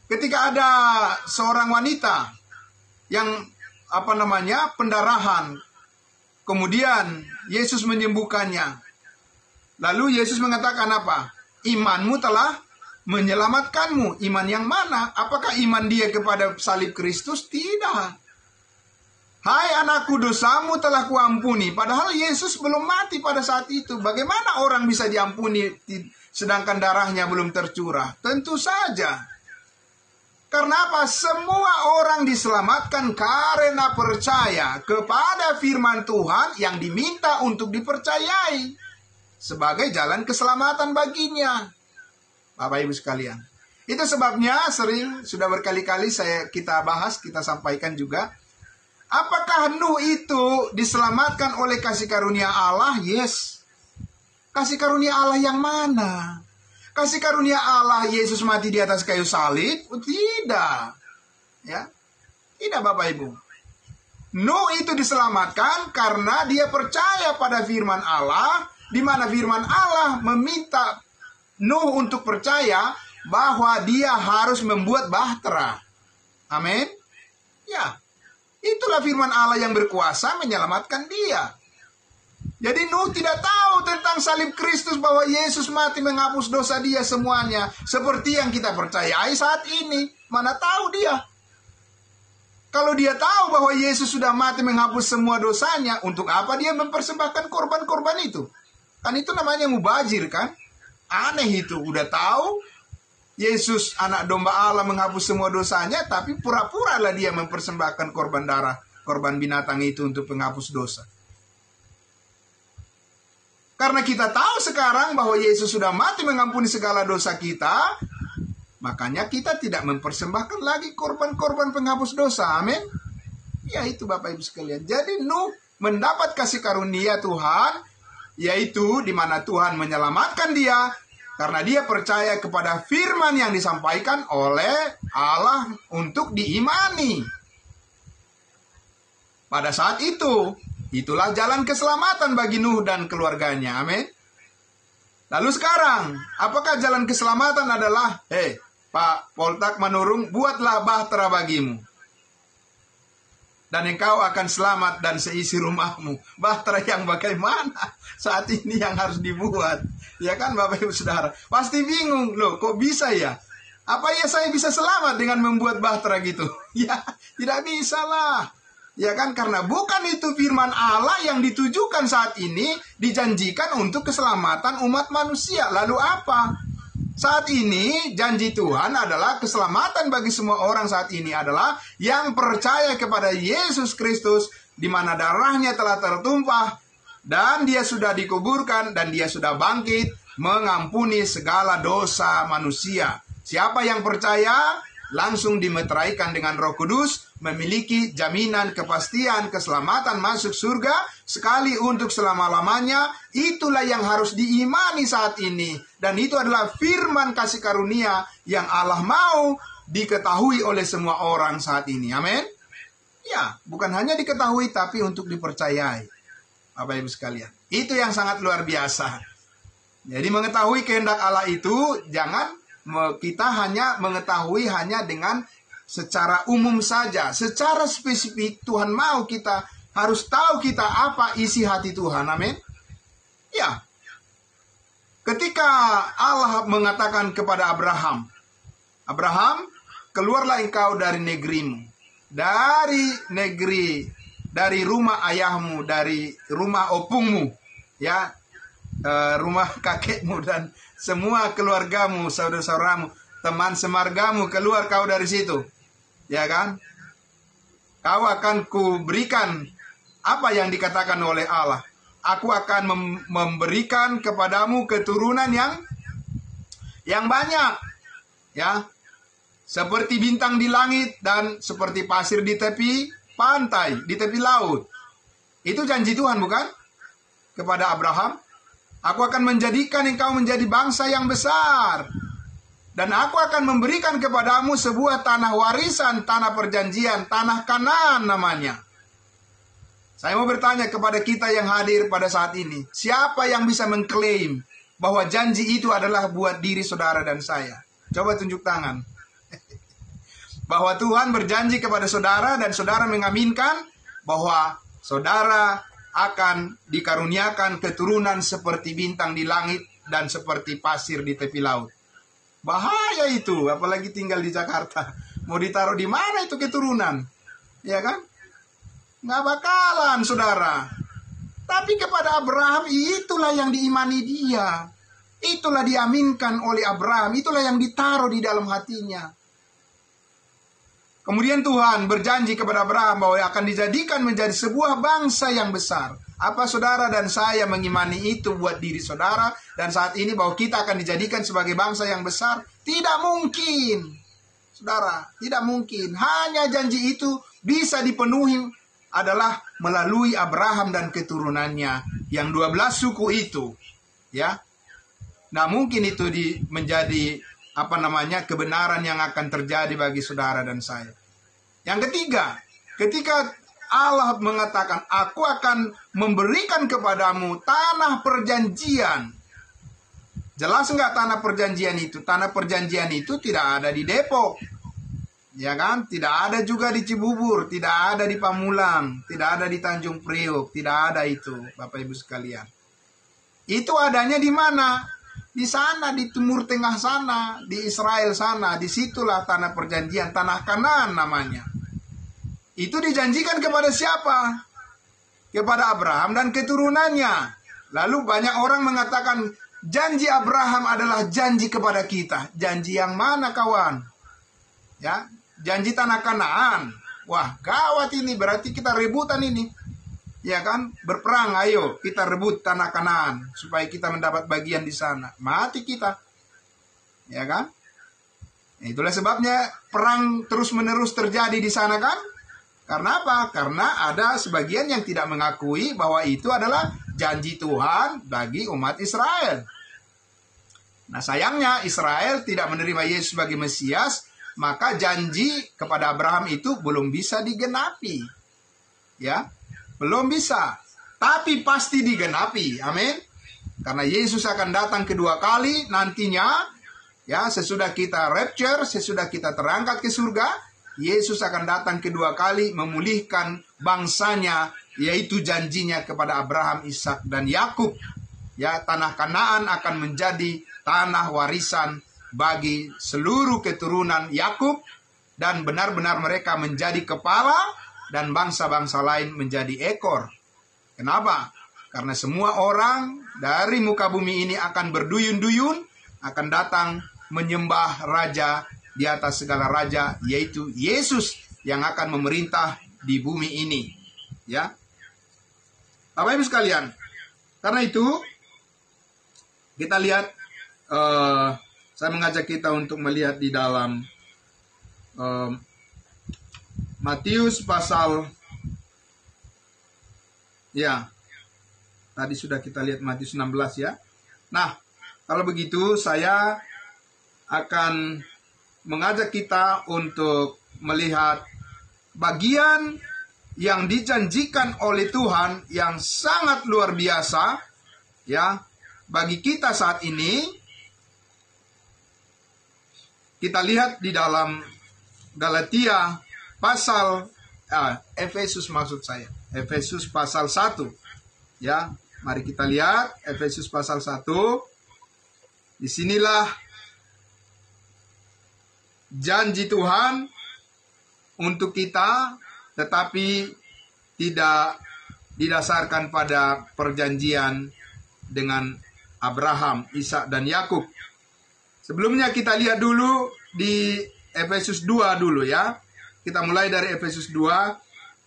Ketika ada seorang wanita yang pendarahan, kemudian Yesus menyembuhkannya. Lalu Yesus mengatakan apa? Imanmu telah menyelamatkanmu. Iman yang mana? Apakah iman dia kepada salib Kristus? Tidak. Hai anakku, dosamu telah kuampuni. Padahal Yesus belum mati pada saat itu. Bagaimana orang bisa diampuni sedangkan darahnya belum tercurah? Tentu saja Karena apa? Semua orang diselamatkan karena percaya kepada firman Tuhan yang diminta untuk dipercayai sebagai jalan keselamatan baginya. Bapak Ibu sekalian. Itu sebabnya sudah berkali-kali kita bahas, kita sampaikan juga. Apakah Nuh itu diselamatkan oleh kasih karunia Allah? Yes. Kasih karunia Allah yang mana? Kasih karunia Allah Yesus mati di atas kayu salib? Tidak. Ya. Tidak Bapak Ibu. Nuh itu diselamatkan karena dia percaya pada firman Allah, di mana firman Allah meminta Nuh untuk percaya bahwa dia harus membuat bahtera. Amin. Ya. Itulah firman Allah yang berkuasa menyelamatkan dia. Jadi Nuh tidak tahu tentang salib Kristus, bahwa Yesus mati menghapus dosa dia semuanya. Seperti yang kita percayai saat ini. Mana tahu dia. Kalau dia tahu bahwa Yesus sudah mati menghapus semua dosanya, untuk apa dia mempersembahkan korban-korban itu? Kan itu namanya mubazir kan? Aneh itu. Udah tahu Yesus anak domba Allah menghapus semua dosanya, tapi pura-pura lah dia mempersembahkan korban darah, korban binatang itu untuk penghapus dosa. Karena kita tahu sekarang bahwa Yesus sudah mati mengampuni segala dosa kita, makanya kita tidak mempersembahkan lagi korban-korban penghapus dosa. Amin. Ya itu Bapak Ibu sekalian. Jadi Nuh mendapat kasih karunia Tuhan, yaitu di mana Tuhan menyelamatkan dia karena dia percaya kepada firman yang disampaikan oleh Allah untuk diimani. Pada saat itu, itulah jalan keselamatan bagi Nuh dan keluarganya. Amin. Lalu sekarang, apakah jalan keselamatan adalah, Pak Poltak Manurung, buatlah bahtera bagimu, dan engkau akan selamat dan seisi rumahmu. Bahtera yang bagaimana saat ini yang harus dibuat? Ya kan Bapak Ibu Saudara? Pasti bingung, loh kok bisa ya? Apa ya saya bisa selamat dengan membuat bahtera gitu? Ya, tidak bisa lah. Ya kan, karena bukan itu firman Allah yang ditujukan saat ini, dijanjikan untuk keselamatan umat manusia. Lalu apa? Saat ini janji Tuhan adalah keselamatan bagi semua orang saat ini adalah yang percaya kepada Yesus Kristus, di mana darahnya telah tertumpah dan dia sudah dikuburkan dan dia sudah bangkit mengampuni segala dosa manusia. Siapa yang percaya langsung dimeteraikan dengan Roh Kudus, memiliki jaminan kepastian keselamatan masuk surga sekali untuk selama-lamanya. Itulah yang harus diimani saat ini, dan itu adalah firman kasih karunia yang Allah mau diketahui oleh semua orang saat ini. Amin. Ya, bukan hanya diketahui tapi untuk dipercayai. Bapak Ibu sekalian, itu yang sangat luar biasa. Jadi mengetahui kehendak Allah itu, jangan kita hanya mengetahui hanya dengan secara umum saja. Secara spesifik Tuhan mau kita harus tahu kita apa isi hati Tuhan. Amin. Ya. Ketika Allah mengatakan kepada Abraham, Abraham, keluarlah engkau dari negerimu, dari rumah ayahmu, dari rumah opungmu, ya, rumah kakekmu dan semua keluargamu, saudara-saudaramu, teman semargamu, keluar kau dari situ. Ya kan? Kau akan kuberikan apa yang dikatakan oleh Allah. Aku akan memberikan kepadamu keturunan yang banyak. Ya. Seperti bintang di langit dan seperti pasir di tepi pantai, di tepi laut. Itu janji Tuhan, bukan? Kepada Abraham. Aku akan menjadikan engkau menjadi bangsa yang besar. Dan aku akan memberikan kepadamu sebuah tanah warisan, tanah perjanjian, tanah Kanaan namanya. Saya mau bertanya kepada kita yang hadir pada saat ini. Siapa yang bisa mengklaim bahwa janji itu adalah buat diri saudara dan saya? Coba tunjuk tangan. Bahwa Tuhan berjanji kepada saudara dan saudara mengaminkan bahwa saudara akan dikaruniakan keturunan seperti bintang di langit dan seperti pasir di tepi laut. Bahaya itu, apalagi tinggal di Jakarta. Mau ditaruh di mana itu keturunan? Ya kan? Nggak bakalan, saudara. Tapi kepada Abraham, itulah yang diimani dia. Itulah diaminkan oleh Abraham. Itulah yang ditaruh di dalam hatinya. Kemudian Tuhan berjanji kepada Abraham bahwa akan dijadikan menjadi sebuah bangsa yang besar. Apa saudara dan saya mengimani itu buat diri saudara dan saat ini bahwa kita akan dijadikan sebagai bangsa yang besar? Tidak mungkin. Saudara, tidak mungkin. Hanya janji itu bisa dipenuhi adalah melalui Abraham dan keturunannya yang 12 suku itu. Ya. Nah, mungkin itu menjadi kebenaran yang akan terjadi bagi saudara dan saya. Yang ketiga, ketika Allah mengatakan, aku akan memberikan kepadamu tanah perjanjian. Jelas enggak tanah perjanjian itu? Tanah perjanjian itu tidak ada di Depok. Ya kan? Tidak ada juga di Cibubur, tidak ada di Pamulang, tidak ada di Tanjung Priok, tidak ada itu, Bapak Ibu sekalian. Itu adanya di mana? Di sana, di Timur Tengah sana, di Israel sana, disitulah tanah perjanjian, tanah Kanaan namanya. Itu dijanjikan kepada siapa? Kepada Abraham dan keturunannya. Lalu banyak orang mengatakan, janji Abraham adalah janji kepada kita. Janji yang mana kawan? Ya, janji tanah Kanaan. Wah, gawat ini, berarti kita rebutan ini. Ya kan, berperang, ayo kita rebut tanah Kanaan supaya kita mendapat bagian di sana. Mati kita. Ya kan? Itulah sebabnya perang terus-menerus terjadi di sana kan? Karena apa? Karena ada sebagian yang tidak mengakui bahwa itu adalah janji Tuhan bagi umat Israel. Nah, sayangnya Israel tidak menerima Yesus sebagai Mesias, maka janji kepada Abraham itu belum bisa digenapi. Ya, belum bisa. Tapi pasti digenapi. Amin. Karena Yesus akan datang kedua kali nantinya. Ya, sesudah kita rapture, sesudah kita terangkat ke surga, Yesus akan datang kedua kali memulihkan bangsanya, yaitu janjinya kepada Abraham, Ishak, dan Yakub. Ya, tanah Kanaan akan menjadi tanah warisan bagi seluruh keturunan Yakub dan benar-benar mereka menjadi kepala dan bangsa-bangsa lain menjadi ekor. Kenapa? Karena semua orang dari muka bumi ini akan berduyun-duyun, akan datang menyembah raja di atas segala raja, yaitu Yesus yang akan memerintah di bumi ini. Ya, Bapak Ibu sekalian, karena itu kita lihat, saya mengajak kita untuk melihat di dalam Matius pasal, ya, tadi sudah kita lihat Matius 16 ya. Nah, kalau begitu saya akan mengajak kita untuk melihat bagian yang dijanjikan oleh Tuhan yang sangat luar biasa ya bagi kita saat ini. Kita lihat di dalam Galatia pasal Efesus maksud saya. Efesus pasal 1. Ya, mari kita lihat Efesus pasal 1. Disinilah janji Tuhan untuk kita, tetapi tidak didasarkan pada perjanjian dengan Abraham, Ishak, dan Yakub. Sebelumnya kita lihat dulu di Efesus 2 dulu ya. Kita mulai dari Efesus 2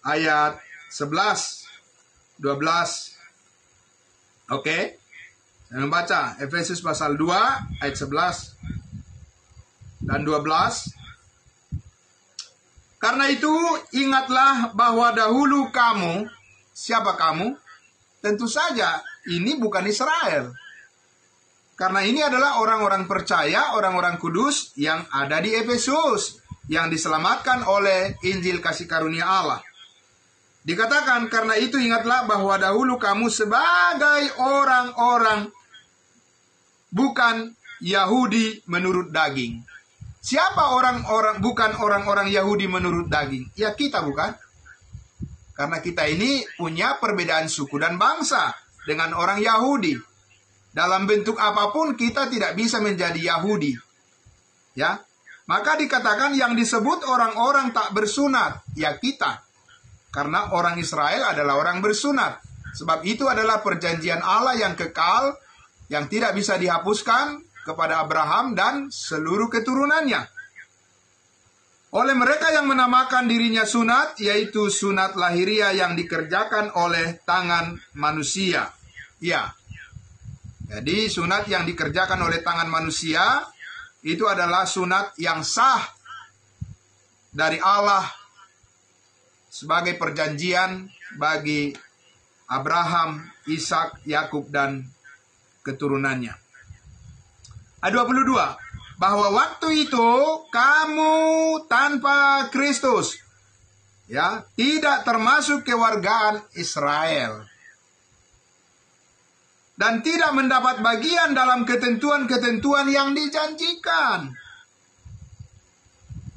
ayat 11, 12. Oke. Saya membaca Efesus pasal 2 ayat 11 dan 12. Karena itu ingatlah bahwa dahulu kamu, siapa kamu? Tentu saja ini bukan Israel. Karena ini adalah orang-orang percaya, orang-orang kudus yang ada di Efesus, yang diselamatkan oleh Injil kasih karunia Allah. Dikatakan, karena itu ingatlah bahwa dahulu kamu sebagai orang-orang bukan Yahudi menurut daging. Siapa orang-orang bukan orang-orang Yahudi menurut daging? Ya kita bukan. Karena kita ini punya perbedaan suku dan bangsa dengan orang Yahudi. Dalam bentuk apapun kita tidak bisa menjadi Yahudi. Ya. Maka dikatakan yang disebut orang-orang tak bersunat, ya kita. Karena orang Israel adalah orang bersunat. Sebab itu adalah perjanjian Allah yang kekal, yang tidak bisa dihapuskan kepada Abraham dan seluruh keturunannya. Oleh mereka yang menamakan dirinya sunat, yaitu sunat lahiriah yang dikerjakan oleh tangan manusia. Ya, jadi sunat yang dikerjakan oleh tangan manusia itu adalah sunat yang sah dari Allah sebagai perjanjian bagi Abraham, Ishak, Yakub dan keturunannya. Ayat 22, bahwa waktu itu kamu tanpa Kristus, ya, tidak termasuk kewargaan Israel, dan tidak mendapat bagian dalam ketentuan-ketentuan yang dijanjikan,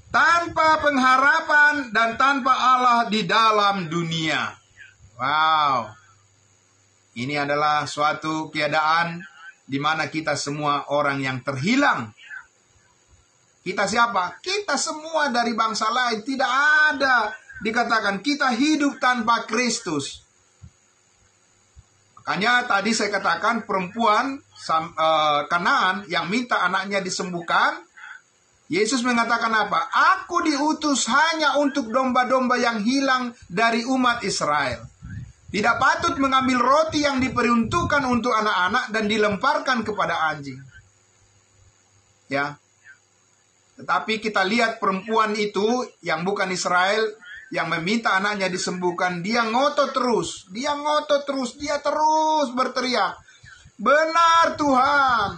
tanpa pengharapan dan tanpa Allah di dalam dunia. Wow, ini adalah suatu keadaan di mana kita semua orang yang terhilang. Kita siapa? Kita semua dari bangsa lain. Tidak ada dikatakan kita hidup tanpa Kristus. Makanya tadi saya katakan perempuan Kanaan yang minta anaknya disembuhkan. Yesus mengatakan apa? Aku diutus hanya untuk domba-domba yang hilang dari umat Israel. Tidak patut mengambil roti yang diperuntukkan untuk anak-anak dan dilemparkan kepada anjing. Ya. Tetapi kita lihat perempuan itu yang bukan Israel, yang meminta anaknya disembuhkan, dia ngotot terus. Dia terus berteriak. Benar Tuhan.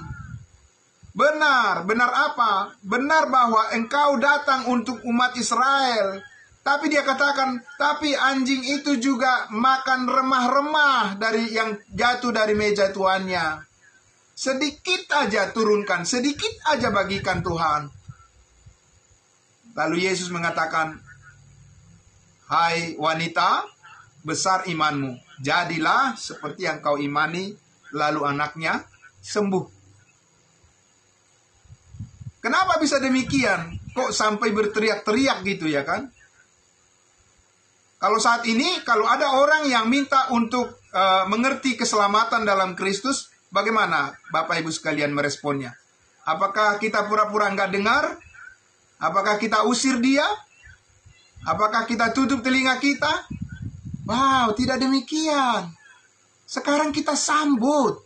Benar. Benar apa? Benar bahwa engkau datang untuk umat Israel. Tapi dia katakan, tapi anjing itu juga makan remah-remah dari yang jatuh dari meja tuannya. Sedikit aja turunkan, sedikit aja bagikan Tuhan. Lalu Yesus mengatakan, hai wanita, besar imanmu. Jadilah seperti yang kau imani, lalu anaknya sembuh. Kenapa bisa demikian? Kok sampai berteriak-teriak gitu ya kan? Kalau saat ini, kalau ada orang yang minta untuk mengerti keselamatan dalam Kristus, bagaimana Bapak Ibu sekalian meresponnya? Apakah kita pura-pura nggak dengar? Apakah kita usir dia? Apakah kita tutup telinga kita? Wow, tidak demikian. Sekarang kita sambut,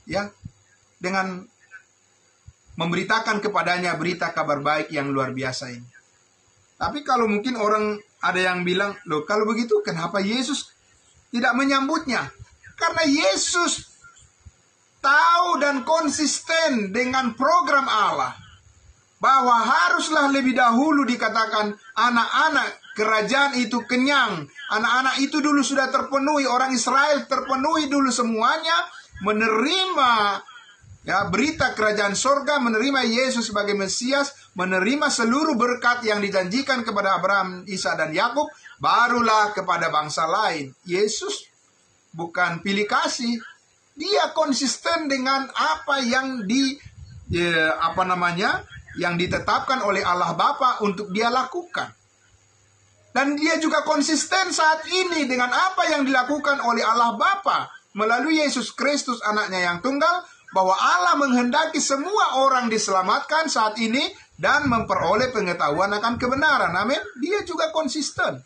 ya, dengan memberitakan kepadanya berita kabar baik yang luar biasa ini. Tapi kalau mungkin orang ada yang bilang, loh kalau begitu kenapa Yesus tidak menyambutnya? Karena Yesus tahu dan konsisten dengan program Allah, bahwa haruslah lebih dahulu dikatakan anak-anak kerajaan itu kenyang. Anak-anak itu dulu sudah terpenuhi. Orang Israel terpenuhi dulu semuanya. Menerima ya berita kerajaan sorga. Menerima Yesus sebagai Mesias. Menerima seluruh berkat yang dijanjikan kepada Abraham, Ishak dan Yakub. Barulah kepada bangsa lain. Yesus bukan pilih kasih. Dia konsisten dengan apa yang yang ditetapkan oleh Allah Bapa untuk dia lakukan. Dan dia juga konsisten saat ini dengan apa yang dilakukan oleh Allah Bapa melalui Yesus Kristus anaknya yang tunggal, bahwa Allah menghendaki semua orang diselamatkan saat ini dan memperoleh pengetahuan akan kebenaran. Amin. Dia juga konsisten.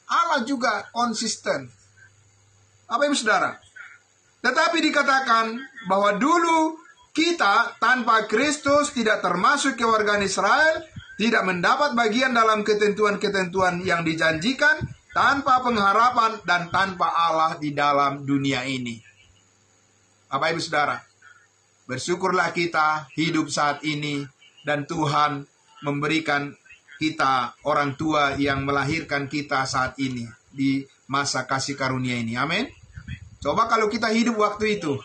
Allah juga konsisten. Apa Ibu Saudara? Tetapi dikatakan bahwa dulu kita tanpa Kristus tidak termasuk kewargaan Israel, tidak mendapat bagian dalam ketentuan-ketentuan yang dijanjikan, tanpa pengharapan dan tanpa Allah di dalam dunia ini. Bapak Ibu Saudara, bersyukurlah kita hidup saat ini dan Tuhan memberikan kita orang tua yang melahirkan kita saat ini di masa kasih karunia ini. Amin. Coba kalau kita hidup waktu itu.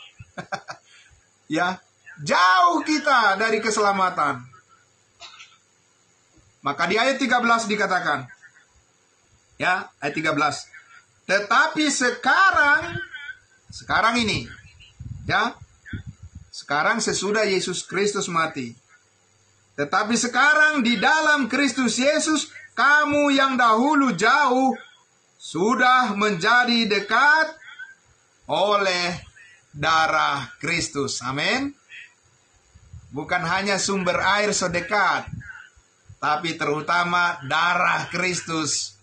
Ya, jauh kita dari keselamatan. Maka di ayat 13 dikatakan, ya, ayat 13. Tetapi sekarang ini, ya, sekarang sesudah Yesus Kristus mati. Tetapi sekarang di dalam Kristus Yesus, kamu yang dahulu jauh, sudah menjadi dekat oleh darah Kristus. Amin. Bukan hanya sumber air sedekat, tapi terutama darah Kristus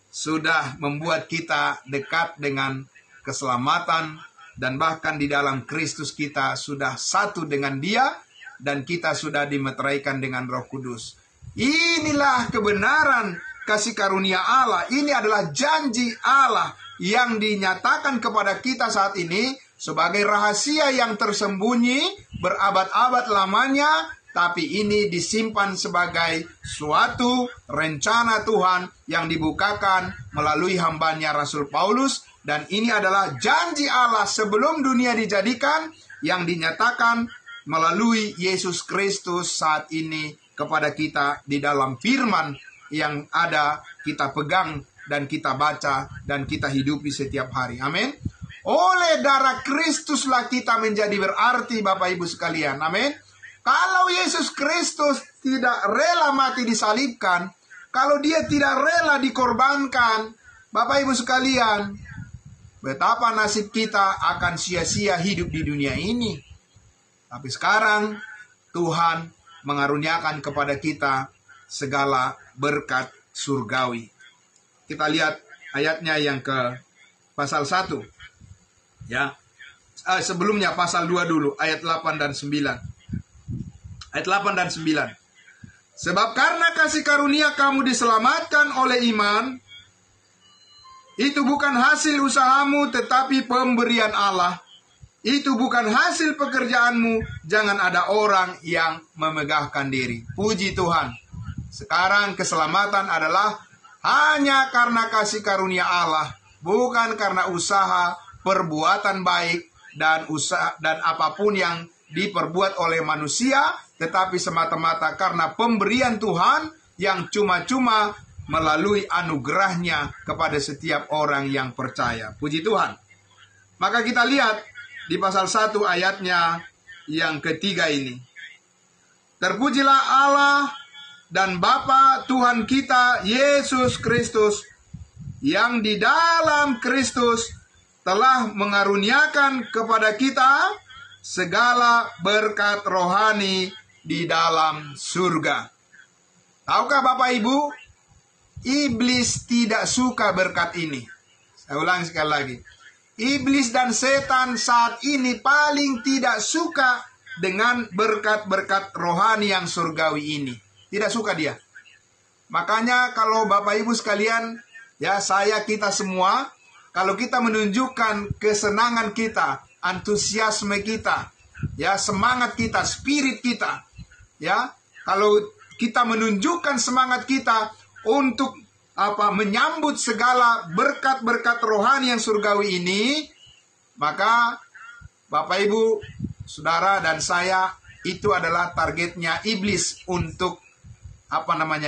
sudah membuat kita dekat dengan keselamatan, dan bahkan di dalam Kristus kita sudah satu dengan Dia, dan kita sudah dimeteraikan dengan Roh Kudus. Inilah kebenaran kasih karunia Allah. Ini adalah janji Allah yang dinyatakan kepada kita saat ini sebagai rahasia yang tersembunyi berabad-abad lamanya, tapi ini disimpan sebagai suatu rencana Tuhan yang dibukakan melalui hambanya Rasul Paulus. Dan ini adalah janji Allah sebelum dunia dijadikan, yang dinyatakan melalui Yesus Kristus saat ini kepada kita di dalam firman yang ada kita pegang dan kita baca dan kita hidupi setiap hari. Amin. Oleh darah Kristuslah kita menjadi berarti, Bapak Ibu sekalian. Amin. Kalau Yesus Kristus tidak rela mati disalibkan, kalau Dia tidak rela dikorbankan, Bapak Ibu sekalian, betapa nasib kita akan sia-sia hidup di dunia ini. Tapi sekarang Tuhan mengaruniakan kepada kita segala berkat surgawi. Kita lihat ayatnya yang ke pasal 1. Ya. Sebelumnya pasal 2 dulu, ayat 8 dan 9. Ayat 8 dan 9. Sebab karena kasih karunia kamu diselamatkan oleh iman, itu bukan hasil usahamu tetapi pemberian Allah. Itu bukan hasil pekerjaanmu, jangan ada orang yang memegahkan diri. Puji Tuhan. Sekarang keselamatan adalah hanya karena kasih karunia Allah, bukan karena usaha, perbuatan baik dan usaha dan apapun yang diperbuat oleh manusia, tetapi semata-mata karena pemberian Tuhan yang cuma-cuma melalui anugerahnya kepada setiap orang yang percaya. Puji Tuhan. Maka kita lihat di pasal 1 ayatnya yang ketiga ini. Terpujilah Allah dan Bapa Tuhan kita Yesus Kristus, yang di dalam Kristus telah mengaruniakan kepada kita segala berkat rohani di dalam surga. Tahukah Bapak Ibu, iblis tidak suka berkat ini. Saya ulang sekali lagi. Iblis dan setan saat ini paling tidak suka dengan berkat-berkat rohani yang surgawi ini. Tidak suka dia. Makanya kalau Bapak Ibu sekalian, ya kita semua, kalau kita menunjukkan kesenangan kita, antusiasme kita, ya semangat kita, spirit kita, ya kalau kita menunjukkan semangat kita untuk menyambut segala berkat-berkat rohani yang surgawi ini, maka Bapak Ibu, Saudara dan saya, itu adalah targetnya iblis untuk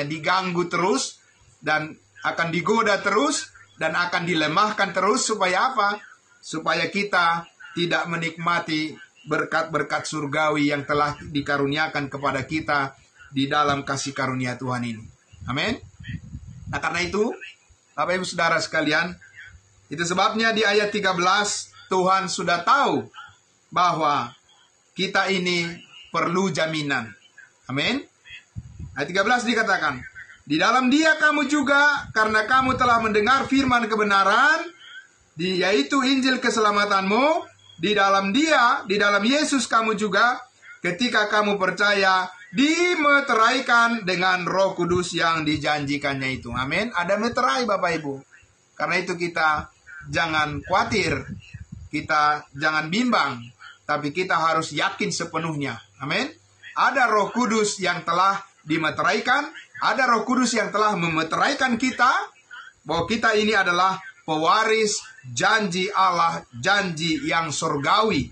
diganggu terus dan akan digoda terus dan akan dilemahkan terus supaya apa? Supaya kita tidak menikmati berkat-berkat surgawi yang telah dikaruniakan kepada kita di dalam kasih karunia Tuhan ini. Amin. Nah, karena itu, Bapak Ibu Saudara sekalian, itu sebabnya di ayat 13 Tuhan sudah tahu bahwa kita ini perlu jaminan. Amin. Ayat 13 dikatakan, di dalam Dia kamu juga, karena kamu telah mendengar firman kebenaran, yaitu Injil keselamatanmu, di dalam Dia, di dalam Yesus kamu juga, ketika kamu percaya, dimeteraikan dengan Roh Kudus yang dijanjikannya itu. Amin. Ada meterai Bapak Ibu. Karena itu kita jangan khawatir, kita jangan bimbang, tapi kita harus yakin sepenuhnya. Amin. Ada Roh Kudus yang telah dimeteraikan, ada Roh Kudus yang telah memeteraikan kita, bahwa kita ini adalah pewaris janji Allah, janji yang surgawi.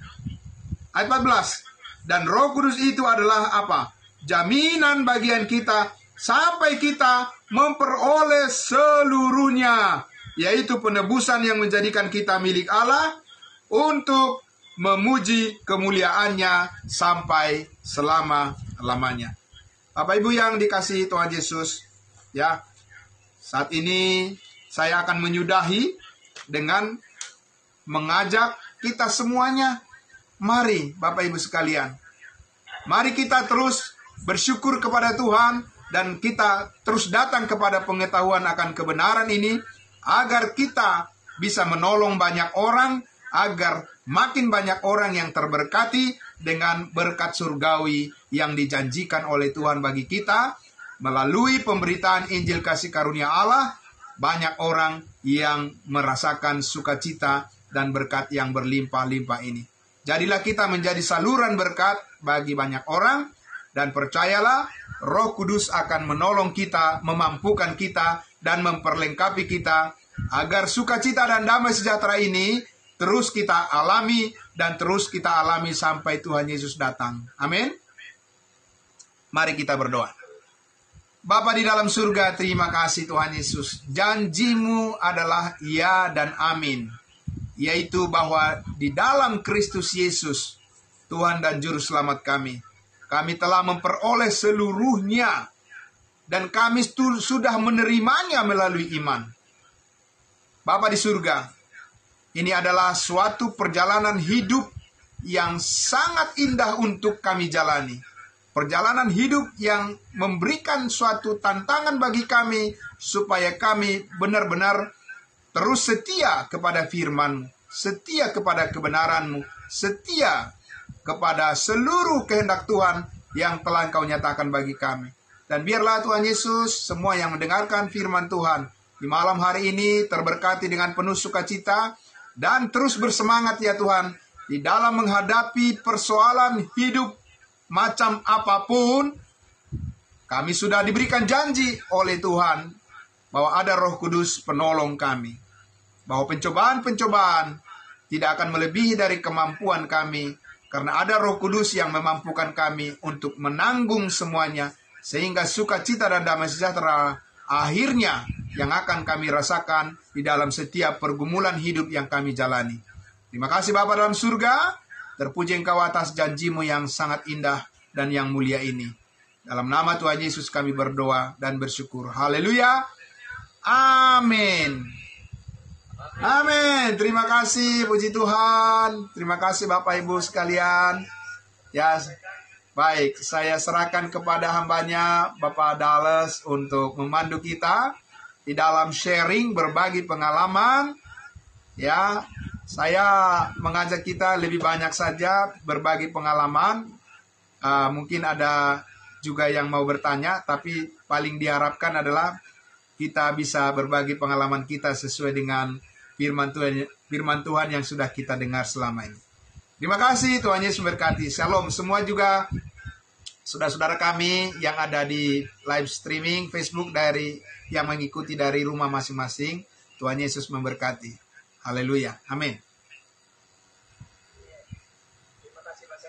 Ayat 14. Dan Roh Kudus itu adalah apa? Jaminan bagian kita sampai kita memperoleh seluruhnya, yaitu penebusan yang menjadikan kita milik Allah untuk memuji kemuliaannya sampai selama-lamanya. Bapak Ibu yang dikasihi Tuhan Yesus, ya, saat ini saya akan menyudahi dengan mengajak kita semuanya, mari Bapak Ibu sekalian, mari kita terus bersyukur kepada Tuhan dan kita terus datang kepada pengetahuan akan kebenaran ini, agar kita bisa menolong banyak orang, agar makin banyak orang yang terberkati dengan berkat surgawi yang dijanjikan oleh Tuhan bagi kita. Melalui pemberitaan Injil kasih karunia Allah, banyak orang yang merasakan sukacita dan berkat yang berlimpah-limpah ini. Jadilah kita menjadi saluran berkat bagi banyak orang, dan percayalah, Roh Kudus akan menolong kita, memampukan kita, dan memperlengkapi kita, agar sukacita dan damai sejahtera ini terus kita alami, dan terus kita alami sampai Tuhan Yesus datang. Amin. Mari kita berdoa. Bapa di dalam surga, terima kasih Tuhan Yesus. Janjimu adalah ya dan amin, yaitu bahwa di dalam Kristus Yesus, Tuhan dan Juru Selamat kami telah memperoleh seluruhnya, dan kami sudah menerimanya melalui iman. Bapa di surga, ini adalah suatu perjalanan hidup yang sangat indah untuk kami jalani. Perjalanan hidup yang memberikan suatu tantangan bagi kami, supaya kami benar-benar terus setia kepada firman-Mu, setia kepada kebenaran-Mu, setia kepada seluruh kehendak Tuhan yang telah Engkau nyatakan bagi kami. Dan biarlah Tuhan Yesus, semua yang mendengarkan firman Tuhan di malam hari ini terberkati dengan penuh sukacita, dan terus bersemangat ya Tuhan, di dalam menghadapi persoalan hidup macam apapun. Kami sudah diberikan janji oleh Tuhan bahwa ada Roh Kudus penolong kami, bahwa pencobaan-pencobaan tidak akan melebihi dari kemampuan kami, karena ada Roh Kudus yang memampukan kami untuk menanggung semuanya, sehingga sukacita dan damai sejahtera akhirnya yang akan kami rasakan di dalam setiap pergumulan hidup yang kami jalani. Terima kasih Bapa dalam surga, terpuji Engkau atas janjimu yang sangat indah dan yang mulia ini. Dalam nama Tuhan Yesus kami berdoa dan bersyukur. Haleluya. Amin. Amin. Terima kasih, puji Tuhan. Terima kasih Bapak Ibu sekalian. Ya, baik, saya serahkan kepada hambanya Bapak Dallas untuk memandu kita di dalam sharing, berbagi pengalaman. Ya, saya mengajak kita lebih banyak saja berbagi pengalaman. Mungkin ada juga yang mau bertanya, tapi paling diharapkan adalah kita bisa berbagi pengalaman kita sesuai dengan firman Tuhan yang sudah kita dengar selama ini. Terima kasih, Tuhan Yesus memberkati. Shalom semua juga saudara-saudara kami yang ada di live streaming Facebook dari yang mengikuti dari rumah masing-masing. Tuhan Yesus memberkati. Haleluya. Amin. Terima kasih Mas.